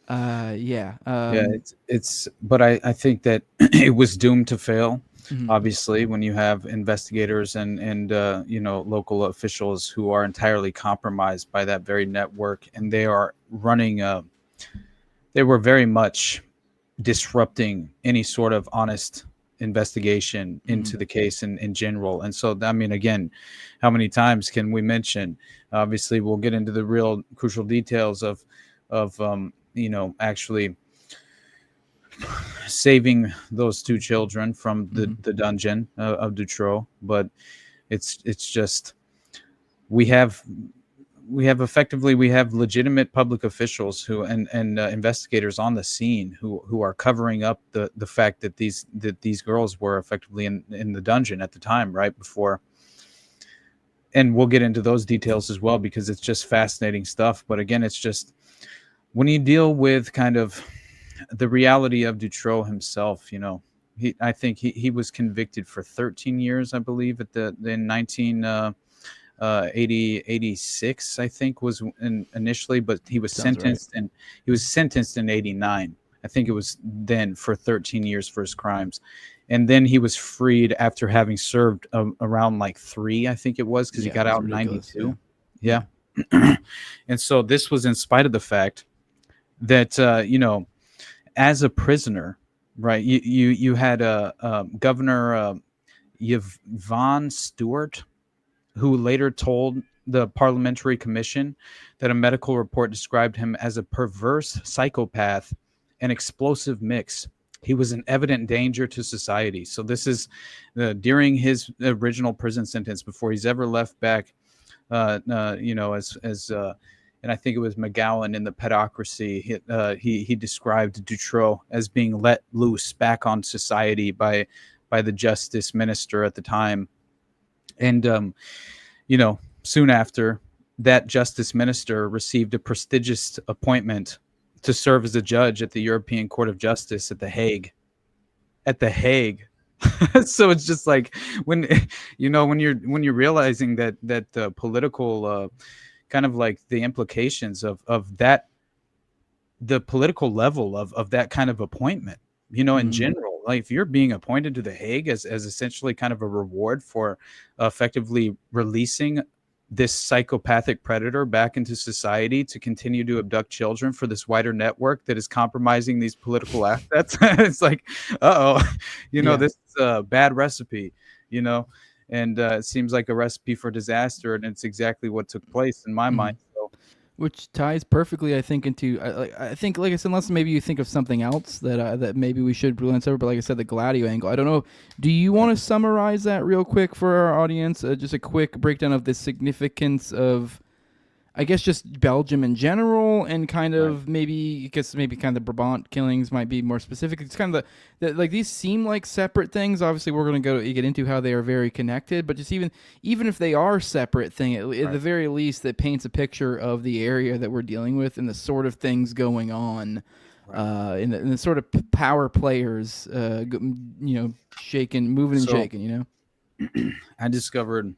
100%. It's but I think that it was doomed to fail. Obviously, when you have investigators and local officials who are entirely compromised by that very network, and they are running they were very much disrupting any sort of honest investigation into the case in general. And so, I mean, again, how many times can we mention? Obviously, we'll get into the real crucial details of actually saving those two children from the dungeon of Dutroux. But it's just we have legitimate public officials who and investigators on the scene who are covering up the fact that these girls were effectively in the dungeon at the time, right before. And we'll get into those details as well, because it's just fascinating stuff. But again, it's just when you deal with kind of the reality of Dutroux himself, I think he was convicted for 13 years, I believe, in 86, I think, was initially, but he was sentenced right. And he was sentenced in 89. I think it was then for 13 years for his crimes. And then he was freed after having served around 3, I think it was, because he got out in 92. Yeah. And so this was in spite of the fact that, as a prisoner, right, you had Governor Yvonne Stewart, who later told the Parliamentary Commission that a medical report described him as a perverse psychopath and explosive mix, He was an evident danger to society. So this is during his original prison sentence, before he's ever left back, and I think it was McGowan in the Pedocracy. He described Dutroux as being let loose back on society by the justice minister at the time. And, soon after, that justice minister received a prestigious appointment to serve as a judge at the European Court of Justice at The Hague. So it's just like when you're realizing that the political kind of like the implications of that, the political level of that kind of appointment, in general, like if you're being appointed to The Hague as essentially kind of a reward for effectively releasing this psychopathic predator back into society to continue to abduct children for this wider network that is compromising these political assets. It's like, this is a bad recipe, and it seems like a recipe for disaster, and it's exactly what took place in my mind. So, which ties perfectly, I think, into I think, like I said, unless maybe you think of something else that maybe we should glance over, but like I said, the Gladio angle. I don't know. Do you want to summarize that real quick for our audience? Just a quick breakdown of the significance of, I guess, just Belgium in general, and kind of maybe kind of the Brabant killings might be more specific. It's kind of the like these seem like separate things. Obviously, we're going to get into how they are very connected, but just even if they are separate thing, at the very least, that paints a picture of the area that we're dealing with and the sort of things going on, in the sort of power players, shaking, moving and shaking. I discovered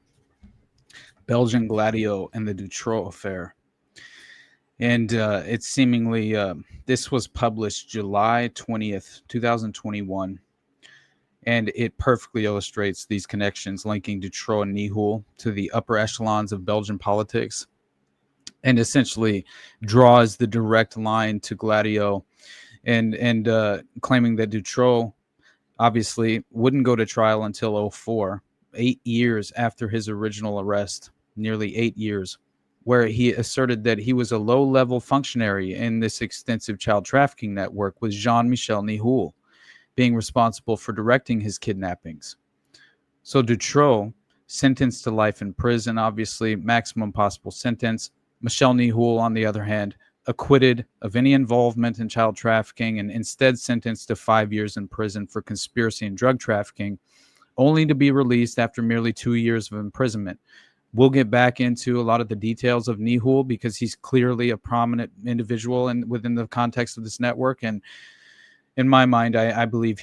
Belgian Gladio and the Dutroux Affair. And it's seemingly, this was published July 20th, 2021. And it perfectly illustrates these connections linking Dutroux and Nihoul to the upper echelons of Belgian politics, and essentially draws the direct line to Gladio, and claiming that Dutroux obviously wouldn't go to trial until 2004. 8 years after his original arrest, nearly 8 years, where he asserted that he was a low-level functionary in this extensive child trafficking network, with Jean-Michel Nihoul being responsible for directing his kidnappings. So Dutroux, sentenced to life in prison, obviously maximum possible sentence. Michel Nihoul, on the other hand, acquitted of any involvement in child trafficking and instead sentenced to 5 years in prison for conspiracy and drug trafficking, only to be released after merely 2 years of imprisonment. We'll get back into a lot of the details of Nihoul because he's clearly a prominent individual and within the context of this network. And in my mind, I believe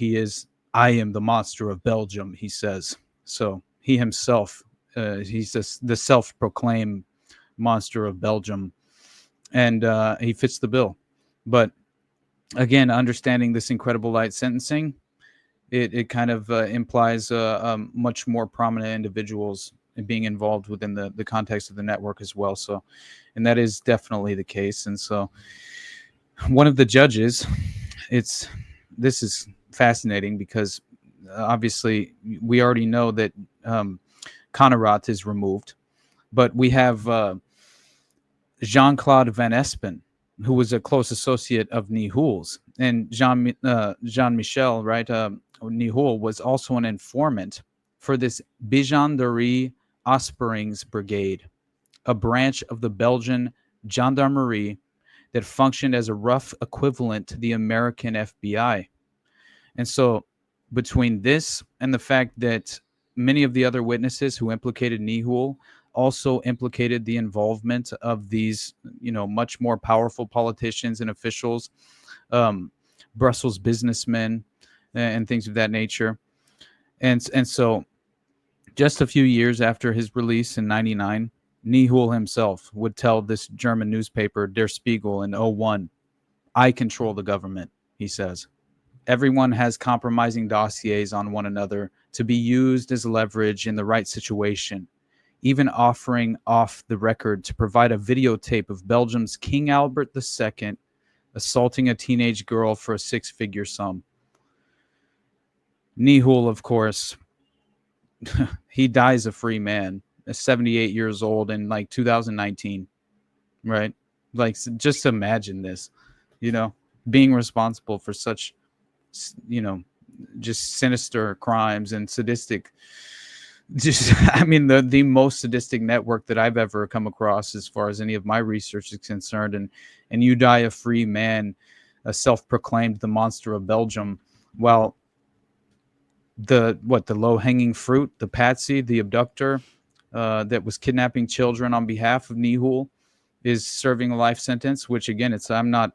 I am the monster of Belgium, he says. So he himself, he's the self-proclaimed monster of Belgium, and he fits the bill. But again, understanding this incredible light sentencing, it kind of implies much more prominent individuals being involved within the context of the network as well. So, and that is definitely the case. And so one of the judges, this is fascinating because obviously we already know that Connerat is removed, but we have Jean-Claude Van Espen, who was a close associate of Nihoul's, and Jean-Michel, right? Nihoul was also an informant for this Bigendarrie Osperings Brigade, a branch of the Belgian gendarmerie that functioned as a rough equivalent to the American FBI. And so between this and the fact that many of the other witnesses who implicated Nihoul also implicated the involvement of these, much more powerful politicians and officials, Brussels businessmen, and things of that nature. And so just a few years after his release in 1999, Nihoul himself would tell this German newspaper, Der Spiegel, in 2001, "I control the government," he says. "Everyone has compromising dossiers on one another to be used as leverage in the right situation, even offering off the record to provide a videotape of Belgium's King Albert II assaulting a teenage girl for a six-figure sum." Nihoul, of course, he dies a free man, 78 years old in 2019, right? Just imagine this, being responsible for such just sinister crimes and sadistic. Just, I mean, the most sadistic network that I've ever come across as far as any of my research is concerned. And you die a free man, a self-proclaimed the monster of Belgium, while the low-hanging fruit, the patsy, the abductor that was kidnapping children on behalf of Nihul is serving a life sentence, which again, I'm not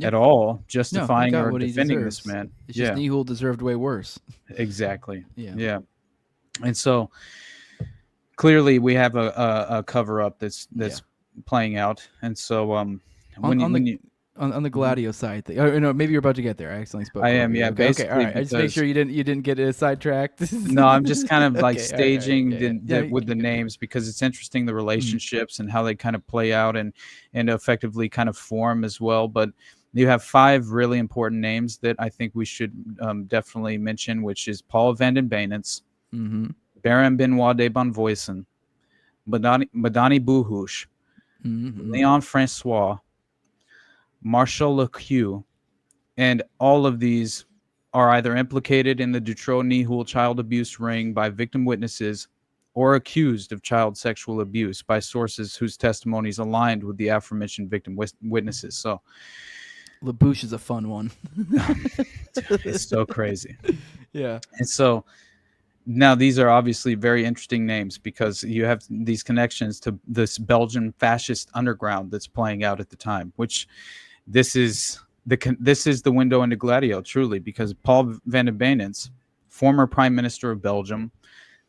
at all justifying or defending this man. It's just Nihul deserved way worse. Exactly. Yeah. And so clearly we have a cover up that's playing out. And so on the Gladio side thing, or no, maybe you're about to get there. I accidentally spoke. I am, yeah. Okay, all right. I just make sure you didn't get sidetracked. No, I'm just kind of like staging with the names because it's interesting, the relationships and how they kind of play out and effectively kind of form as well. But you have 5 really important names that I think we should definitely mention, which is Paul van den Benens, Baron Benoit de Bonvoisin, Madani Buhush, Leon Francois, Marshal Lequeux, and all of these are either implicated in the Dutroux Nihul child abuse ring by victim witnesses or accused of child sexual abuse by sources whose testimonies aligned with the aforementioned victim witnesses. So LaBouche is a fun one. It's so crazy. Yeah. And so now these are obviously very interesting names because you have these connections to this Belgian fascist underground that's playing out at the time, which this is the window into Gladio, truly, because Paul van den Benens, former Prime Minister of Belgium,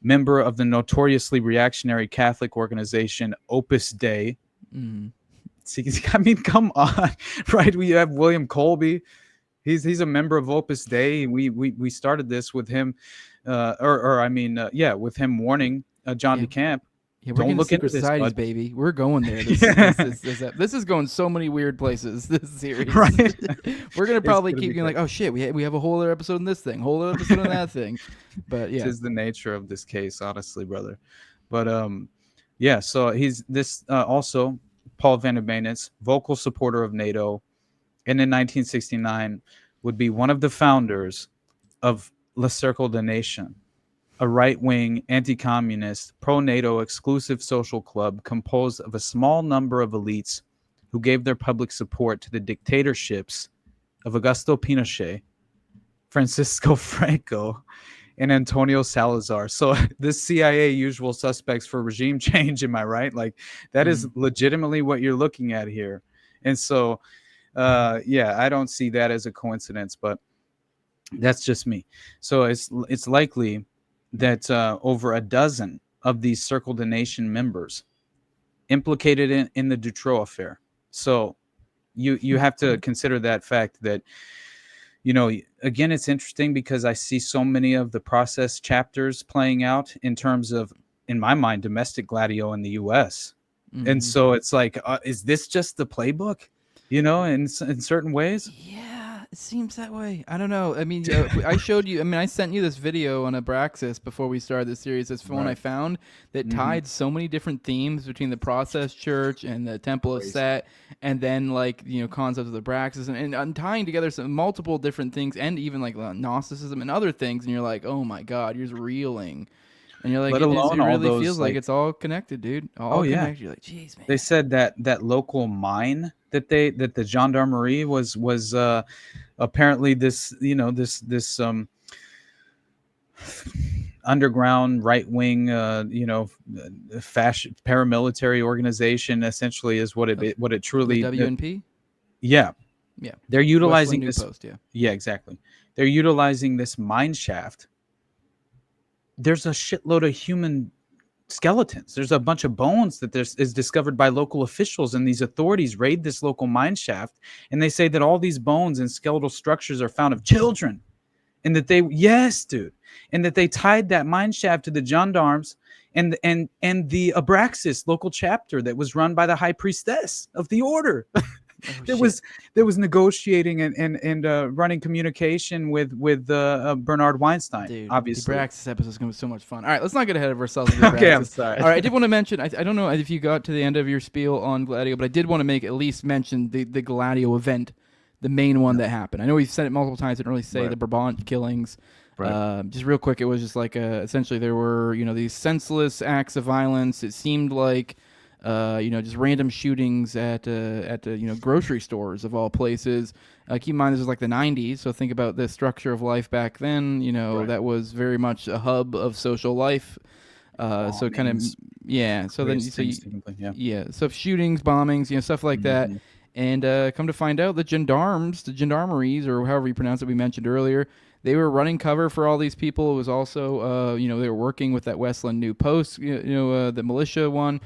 member of the notoriously reactionary Catholic organization Opus Dei. I mean, come on, right? We have William Colby. He's a member of Opus Dei. We started this with him, with him warning John DeCamp. Yeah, we're don't look into societies, this, baby. We're going there. This is going so many weird places. This series, right? We're gonna probably keep going like, oh shit, we have a whole other episode in this thing, whole other episode in that thing. But yeah, this is the nature of this case, honestly, brother. But so he's this also Paul van den Benens, vocal supporter of NATO, and in 1969 would be one of the founders of Le Cercle des Nations, a right-wing, anti-communist, pro-NATO exclusive social club composed of a small number of elites who gave their public support to the dictatorships of Augusto Pinochet, Francisco Franco, and Antonio Salazar. So this CIA usual suspects for regime change, am I right? Like that is legitimately what you're looking at here. And so, I don't see that as a coincidence, but that's just me. So it's likely that over a dozen of these Cercle des Nations members implicated in the Dutroux Affair. So you have to consider that fact that, again, it's interesting because I see so many of the process chapters playing out in terms of, in my mind, domestic Gladio in the U.S. And so it's like, is this just the playbook, in certain ways? Yeah, it seems that way. I don't know. I mean, I sent you this video on Abraxas before we started this series. It's one I found that tied so many different themes between the Process Church and the Temple of Set, and then concepts of the Abraxas, and tying together some multiple different things, and even like Gnosticism and other things. And you're like, oh my God, you're reeling. And you're like, it really feels like it's all connected, dude. All connected. You're like, jeez, man. They said that local mine that the gendarmerie was apparently this underground right-wing fascist paramilitary organization essentially is what it truly the WNP. Yeah. They're utilizing this. Post, yeah, exactly. They're utilizing this mine shaft. There's a shitload of human skeletons. There's a bunch of bones that is discovered by local officials, and these authorities raid this local mine shaft, and they say that all these bones and skeletal structures are found of children, and that they and that they tied that mine shaft to the gendarmes and the Abraxas local chapter that was run by the high priestess of the order. There was negotiating and running communication with Bernard Weinstein. Dude, obviously, the Abraxas episode is going to be so much fun. All right, let's not get ahead of ourselves. Okay, I'm sorry. All right, I did want to mention. I don't know if you got to the end of your spiel on Gladio, but I did want to at least mention the Gladio event the main one that happened. I know we've said it multiple times. Didn't really say Right. the Brabant killings. Right. Just real quick, it was just like essentially there were these senseless acts of violence. It seemed like just random shootings at grocery stores of all places. Keep in mind this is like the 90s, so think about the structure of life back then. Right. That was very much a hub of social life. So kind of So then so shootings, bombings, stuff like that. And come to find out, the gendarmeries, or however you pronounce it, we mentioned earlier, they were running cover for all these people. It was also, they were working with that Westland New Post, the militia one.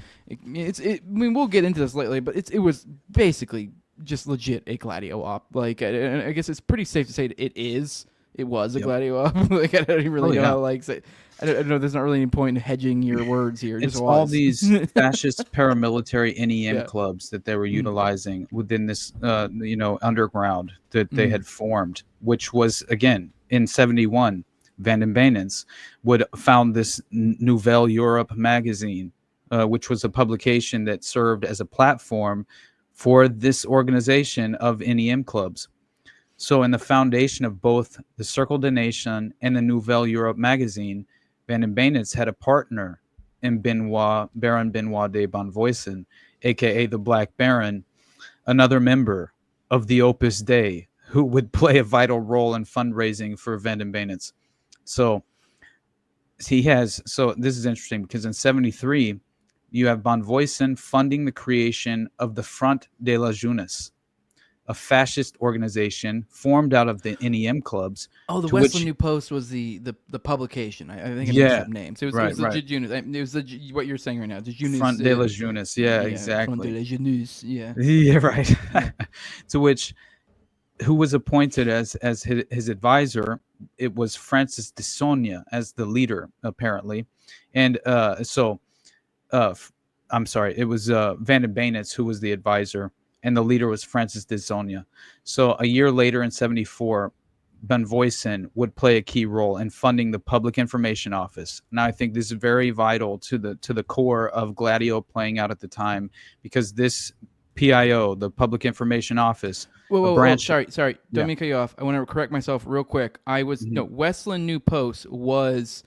We'll get into this lately, but it was basically just legit a Gladio op. Like, I guess it's pretty safe to say it was a Gladio op. Like, I don't even really know how to say. I don't know. There's not really any point in hedging your words here. It's all these fascist paramilitary NEM clubs that they were utilizing within this, underground that they had formed, which was, again, in 1971, Van den Benens would found this Nouvelle Europe magazine, which was a publication that served as a platform for this organization of NEM clubs. So in the foundation of both the Cercle des Nations and the Nouvelle Europe magazine, Van den Benens had a partner in Baron Benoit de Bonvoisin, a.k.a. the Black Baron, another member of the Opus Dei, who would play a vital role in fundraising for Van den Benens. So this is interesting because in 1973, you have Bonvoisin funding the creation of the Front de la Jeunesse, a fascist organization formed out of the NEM clubs. Oh, the Westland New Post was the publication. I think I mentioned names. It was what you're saying right now. The Jeunesse, Front de la Jeunesse. Yeah, exactly. Front de la Jeunesse. Yeah. Yeah, right. To which, who was appointed as his advisor? It was Francis de Sonia as the leader, apparently, and I'm sorry, it was Van den Benens who was the advisor, and the leader was Francis de Sonia. So a year later in 1974, Bonvoisin would play a key role in funding the Public Information Office. Now, I think this is very vital to the core of Gladio playing out at the time, because this PIO, the Public Information Office, sorry, don't mean to cut you off. I want to correct myself real quick. Westland New Post was.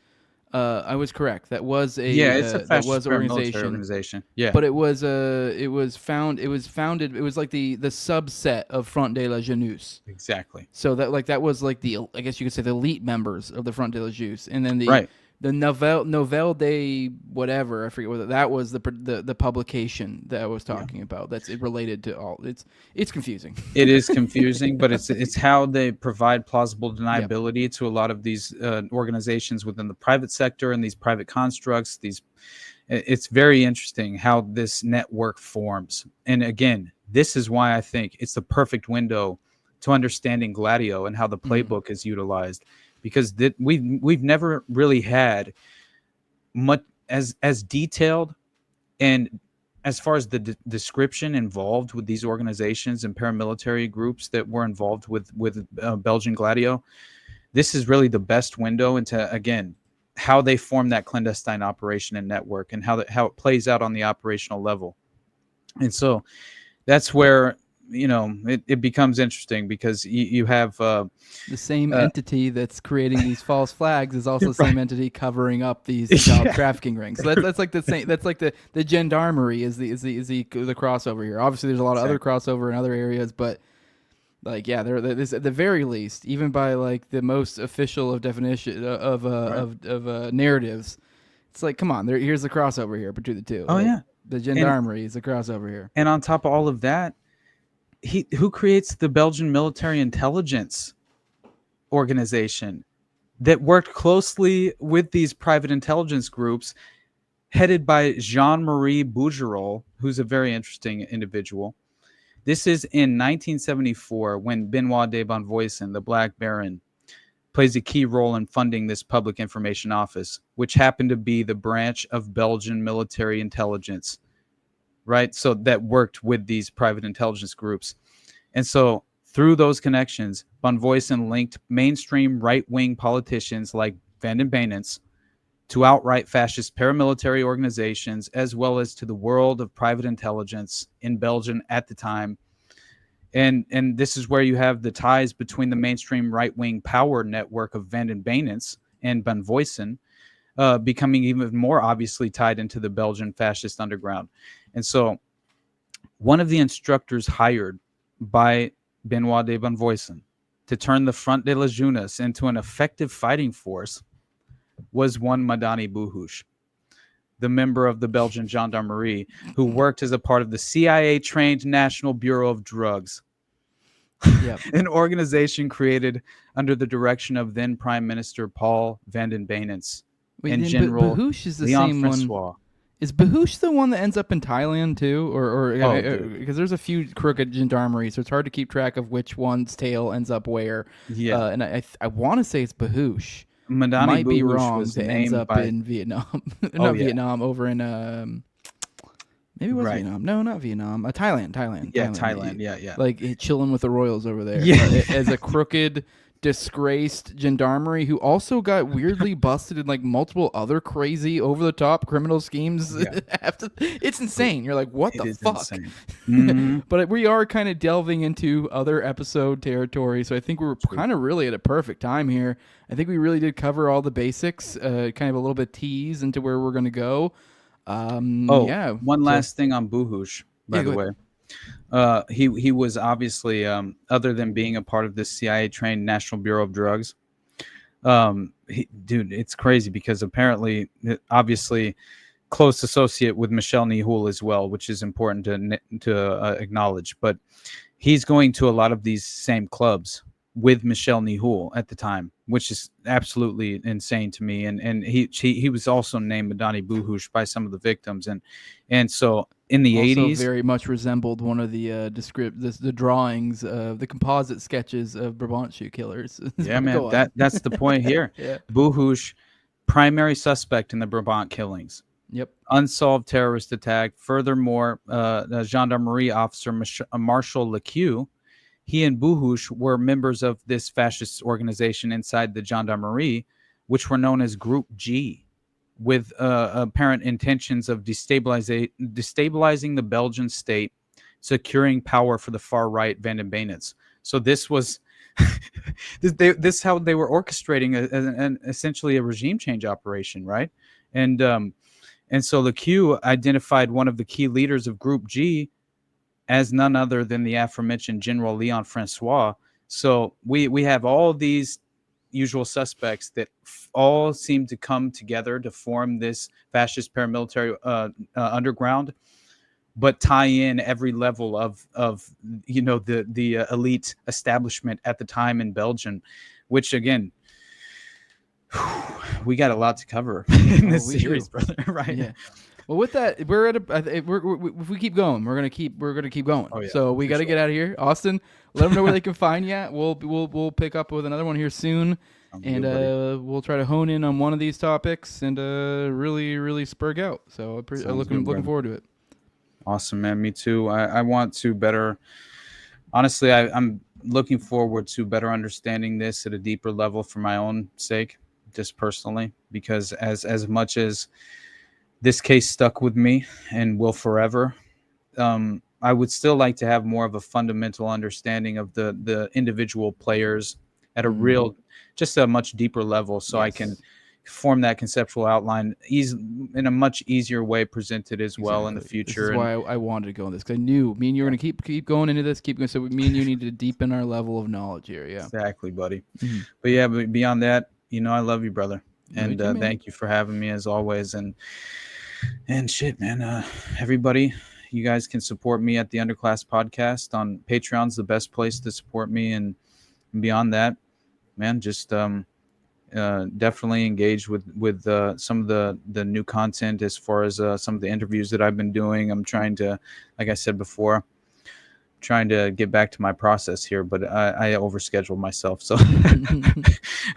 I was correct. That was it's a fascist organization. Yeah, but it was founded. It was like the subset of Front de la Jeunesse. Exactly. So that was like I guess you could say the elite members of the Front de la Jeunesse, and then the Nouvelle de whatever, I forget what that was, the publication that I was talking about. That's related to all. It's confusing. It is confusing, but it's how they provide plausible deniability to a lot of these organizations within the private sector and these private constructs. It's very interesting how this network forms. And again, this is why I think it's the perfect window to understanding Gladio and how the playbook is utilized. Because we've never really had much as detailed and as far as the description involved with these organizations and paramilitary groups that were involved with Belgian Gladio. This is really the best window into, again, how they form that clandestine operation and network, and how it plays out on the operational level. And so that's where it becomes interesting, because you have the same entity that's creating these false flags is also the same entity covering up these child trafficking rings. So that's like the same. That's like the gendarmerie is the crossover here. Obviously, there's a lot of other crossover in other areas, but like there's at the very least, even by like the most official of definition of narratives, it's like, come on, here's the crossover here between the two. Oh, yeah, the gendarmerie is the crossover here. And on top of all of that, who creates the Belgian military intelligence organization that worked closely with these private intelligence groups, headed by Jean-Marie Bougerol, who's a very interesting individual. This is in 1974 when Benoit de Bonvoisin, the Black Baron, plays a key role in funding this Public Information Office, which happened to be the branch of Belgian military intelligence, right? So that worked with these private intelligence groups. And so through those connections, Bonvoisin linked mainstream right-wing politicians like Van den Benens to outright fascist paramilitary organizations, as well as to the world of private intelligence in Belgium at the time. And this is where you have the ties between the mainstream right-wing power network of Van den Beinens and Van Voisin becoming even more obviously tied into the Belgian fascist underground. And so one of the instructors hired by Benoit de Van Voisin to turn the Front de la Jeunesse into an effective fighting force was one Madani Buhush, the member of the Belgian gendarmerie who worked as a part of the CIA-trained National Bureau of Drugs, an organization created under the direction of then Prime Minister Paul Van den Beinens and General Bahush is the Leon same Francois. one. Is Bahush the one that ends up in Thailand too, or because there's a few crooked gendarmerie, so it's hard to keep track of which one's tail ends up where. Yeah, and I want to say it's Bahush. Madani Might be Buhush wrong. was It ends up in Vietnam, Vietnam, over in maybe it was Vietnam. No, not Vietnam. Thailand. Yeah, Thailand. Yeah. Like chilling with the royals over there. Yeah. As a crooked, disgraced gendarmerie who also got weirdly busted in like multiple other crazy over-the-top criminal schemes. Yeah. It's insane. You're like, what the fuck? Mm-hmm. But we are kind of delving into other episode territory, so I think we're kind of really at a perfect time here. I think we really did cover all the basics, kind of a little bit tease into where we're going to go. One last thing on Buhush, by the way. He was obviously, other than being a part of the CIA-trained National Bureau of Drugs, dude, it's crazy because apparently, obviously, close associate with Michel Nihoul as well, which is important to acknowledge. But he's going to a lot of these same clubs with Michel Nihoul at the time, which is absolutely insane to me. And he was also named Madani Buhush by some of the victims, and so in the also 80s, very much resembled one of the the drawings of the composite sketches of Brabant shoe killers. Yeah, man, that's the point here. Yeah. Buhush, primary suspect in the Brabant killings. Yep. Unsolved terrorist attack. Furthermore, the gendarmerie officer Marshal Lequeux, he and Buhush were members of this fascist organization inside the gendarmerie, which were known as Group G, with apparent intentions of destabilizing the Belgian state, securing power for the far-right Van den Beinens. So this was this how they were orchestrating essentially a regime change operation, right? And so Lequeux identified one of the key leaders of Group G as none other than the aforementioned General Leon Francois. So we have all these usual suspects that all seem to come together to form this fascist paramilitary underground, but tie in every level of the elite establishment at the time in Belgium, which again, we got a lot to cover in this series, brother. Right? Yeah. Well, with that, we're at if we keep going, we're gonna keep going. Oh, yeah, so we got to get out of here. Austin, let them know where they can find you. We'll pick up with another one here soon, and we'll try to hone in on one of these topics and really spurg out. So looking forward to it. Awesome, man. Me too. I want to better. Honestly, I'm looking forward to better understanding this at a deeper level for my own sake, just personally, because as much as this case stuck with me and will forever, I would still like to have more of a fundamental understanding of the individual players at a much deeper level, so I can form that conceptual outline in a much easier way presented as well in the future. This is why I wanted to go on this, because I knew me and you were going to keep going into this, so me and you need to deepen our level of knowledge here. Yeah, exactly, buddy. Mm-hmm. But beyond that, I love you, brother, and thank you for having me as always. And shit, man, everybody, you guys can support me at the Underclass Podcast on Patreon's the best place to support me, and beyond that, man, just definitely engage with some of the new content as far as some of the interviews that I've been doing. I'm trying to, like I said before, get back to my process here, but I overscheduled myself, so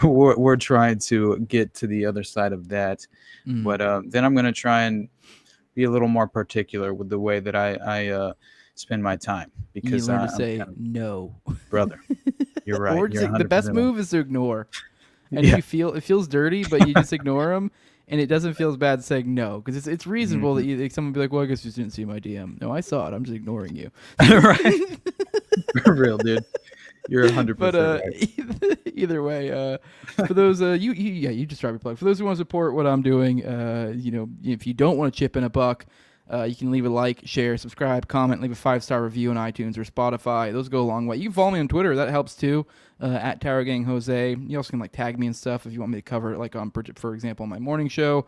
we're trying to get to the other side of that. But then I'm going to try and be a little more particular with the way that I spend my time, because you learn to say no, brother. You're right. Or the best move is to ignore. And if it feels dirty, but you just ignore them, and it doesn't feel as bad saying no, because it's reasonable that someone be like, well, I guess you didn't see my DM. No, I saw it. I'm just ignoring you. Right. For real, dude. You're 100% But right. either way, for those you just try to plug. For those who want to support what I'm doing, if you don't want to chip in a buck, you can leave a like, share, subscribe, comment, leave a 5-star review on iTunes or Spotify. Those go a long way. You can follow me on Twitter. That helps too. At Tower Gang Jose. You also can tag me and stuff if you want me to cover it, on, for example, my morning show.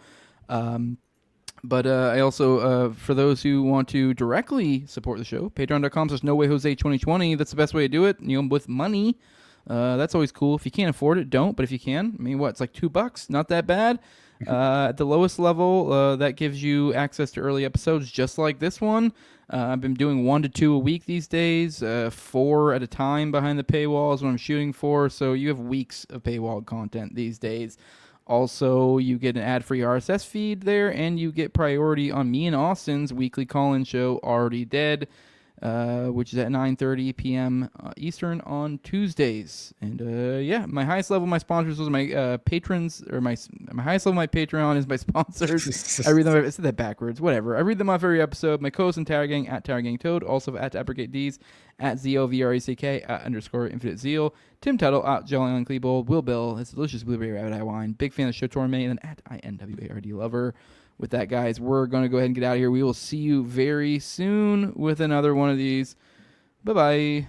But I also, for those who want to directly support the show, patreon.com/nowayjose2020. That's the best way to do it. With money. That's always cool. If you can't afford it, don't. But if you can, it's like $2. Not that bad. At the lowest level, that gives you access to early episodes just like this one. I've been doing 1 to 2 a week these days, 4 at a time behind the paywall is what I'm shooting for. So you have weeks of paywall content these days. Also, you get an ad-free RSS feed there, and you get priority on me and Austin's weekly call-in show, Already Dead, which is at 9:30 p.m. Eastern on Tuesdays. And my highest level of my sponsors was my patrons, or my highest level of my Patreon is my sponsors. I read them. I said that backwards. Whatever. I read them off every episode. My co-host in Tower Gang at Tower Gang Toad, also at Abrogate D's, at ZOVRECK, at _Infinite Zeal, Tim Tuttle, at Jolly on Klebold, Will Bill, his delicious blueberry rabbit eye wine, big fan of the show Torme, and then at INWARD Lover. With that, guys, we're going to go ahead and get out of here. We will see you very soon with another one of these. Bye-bye.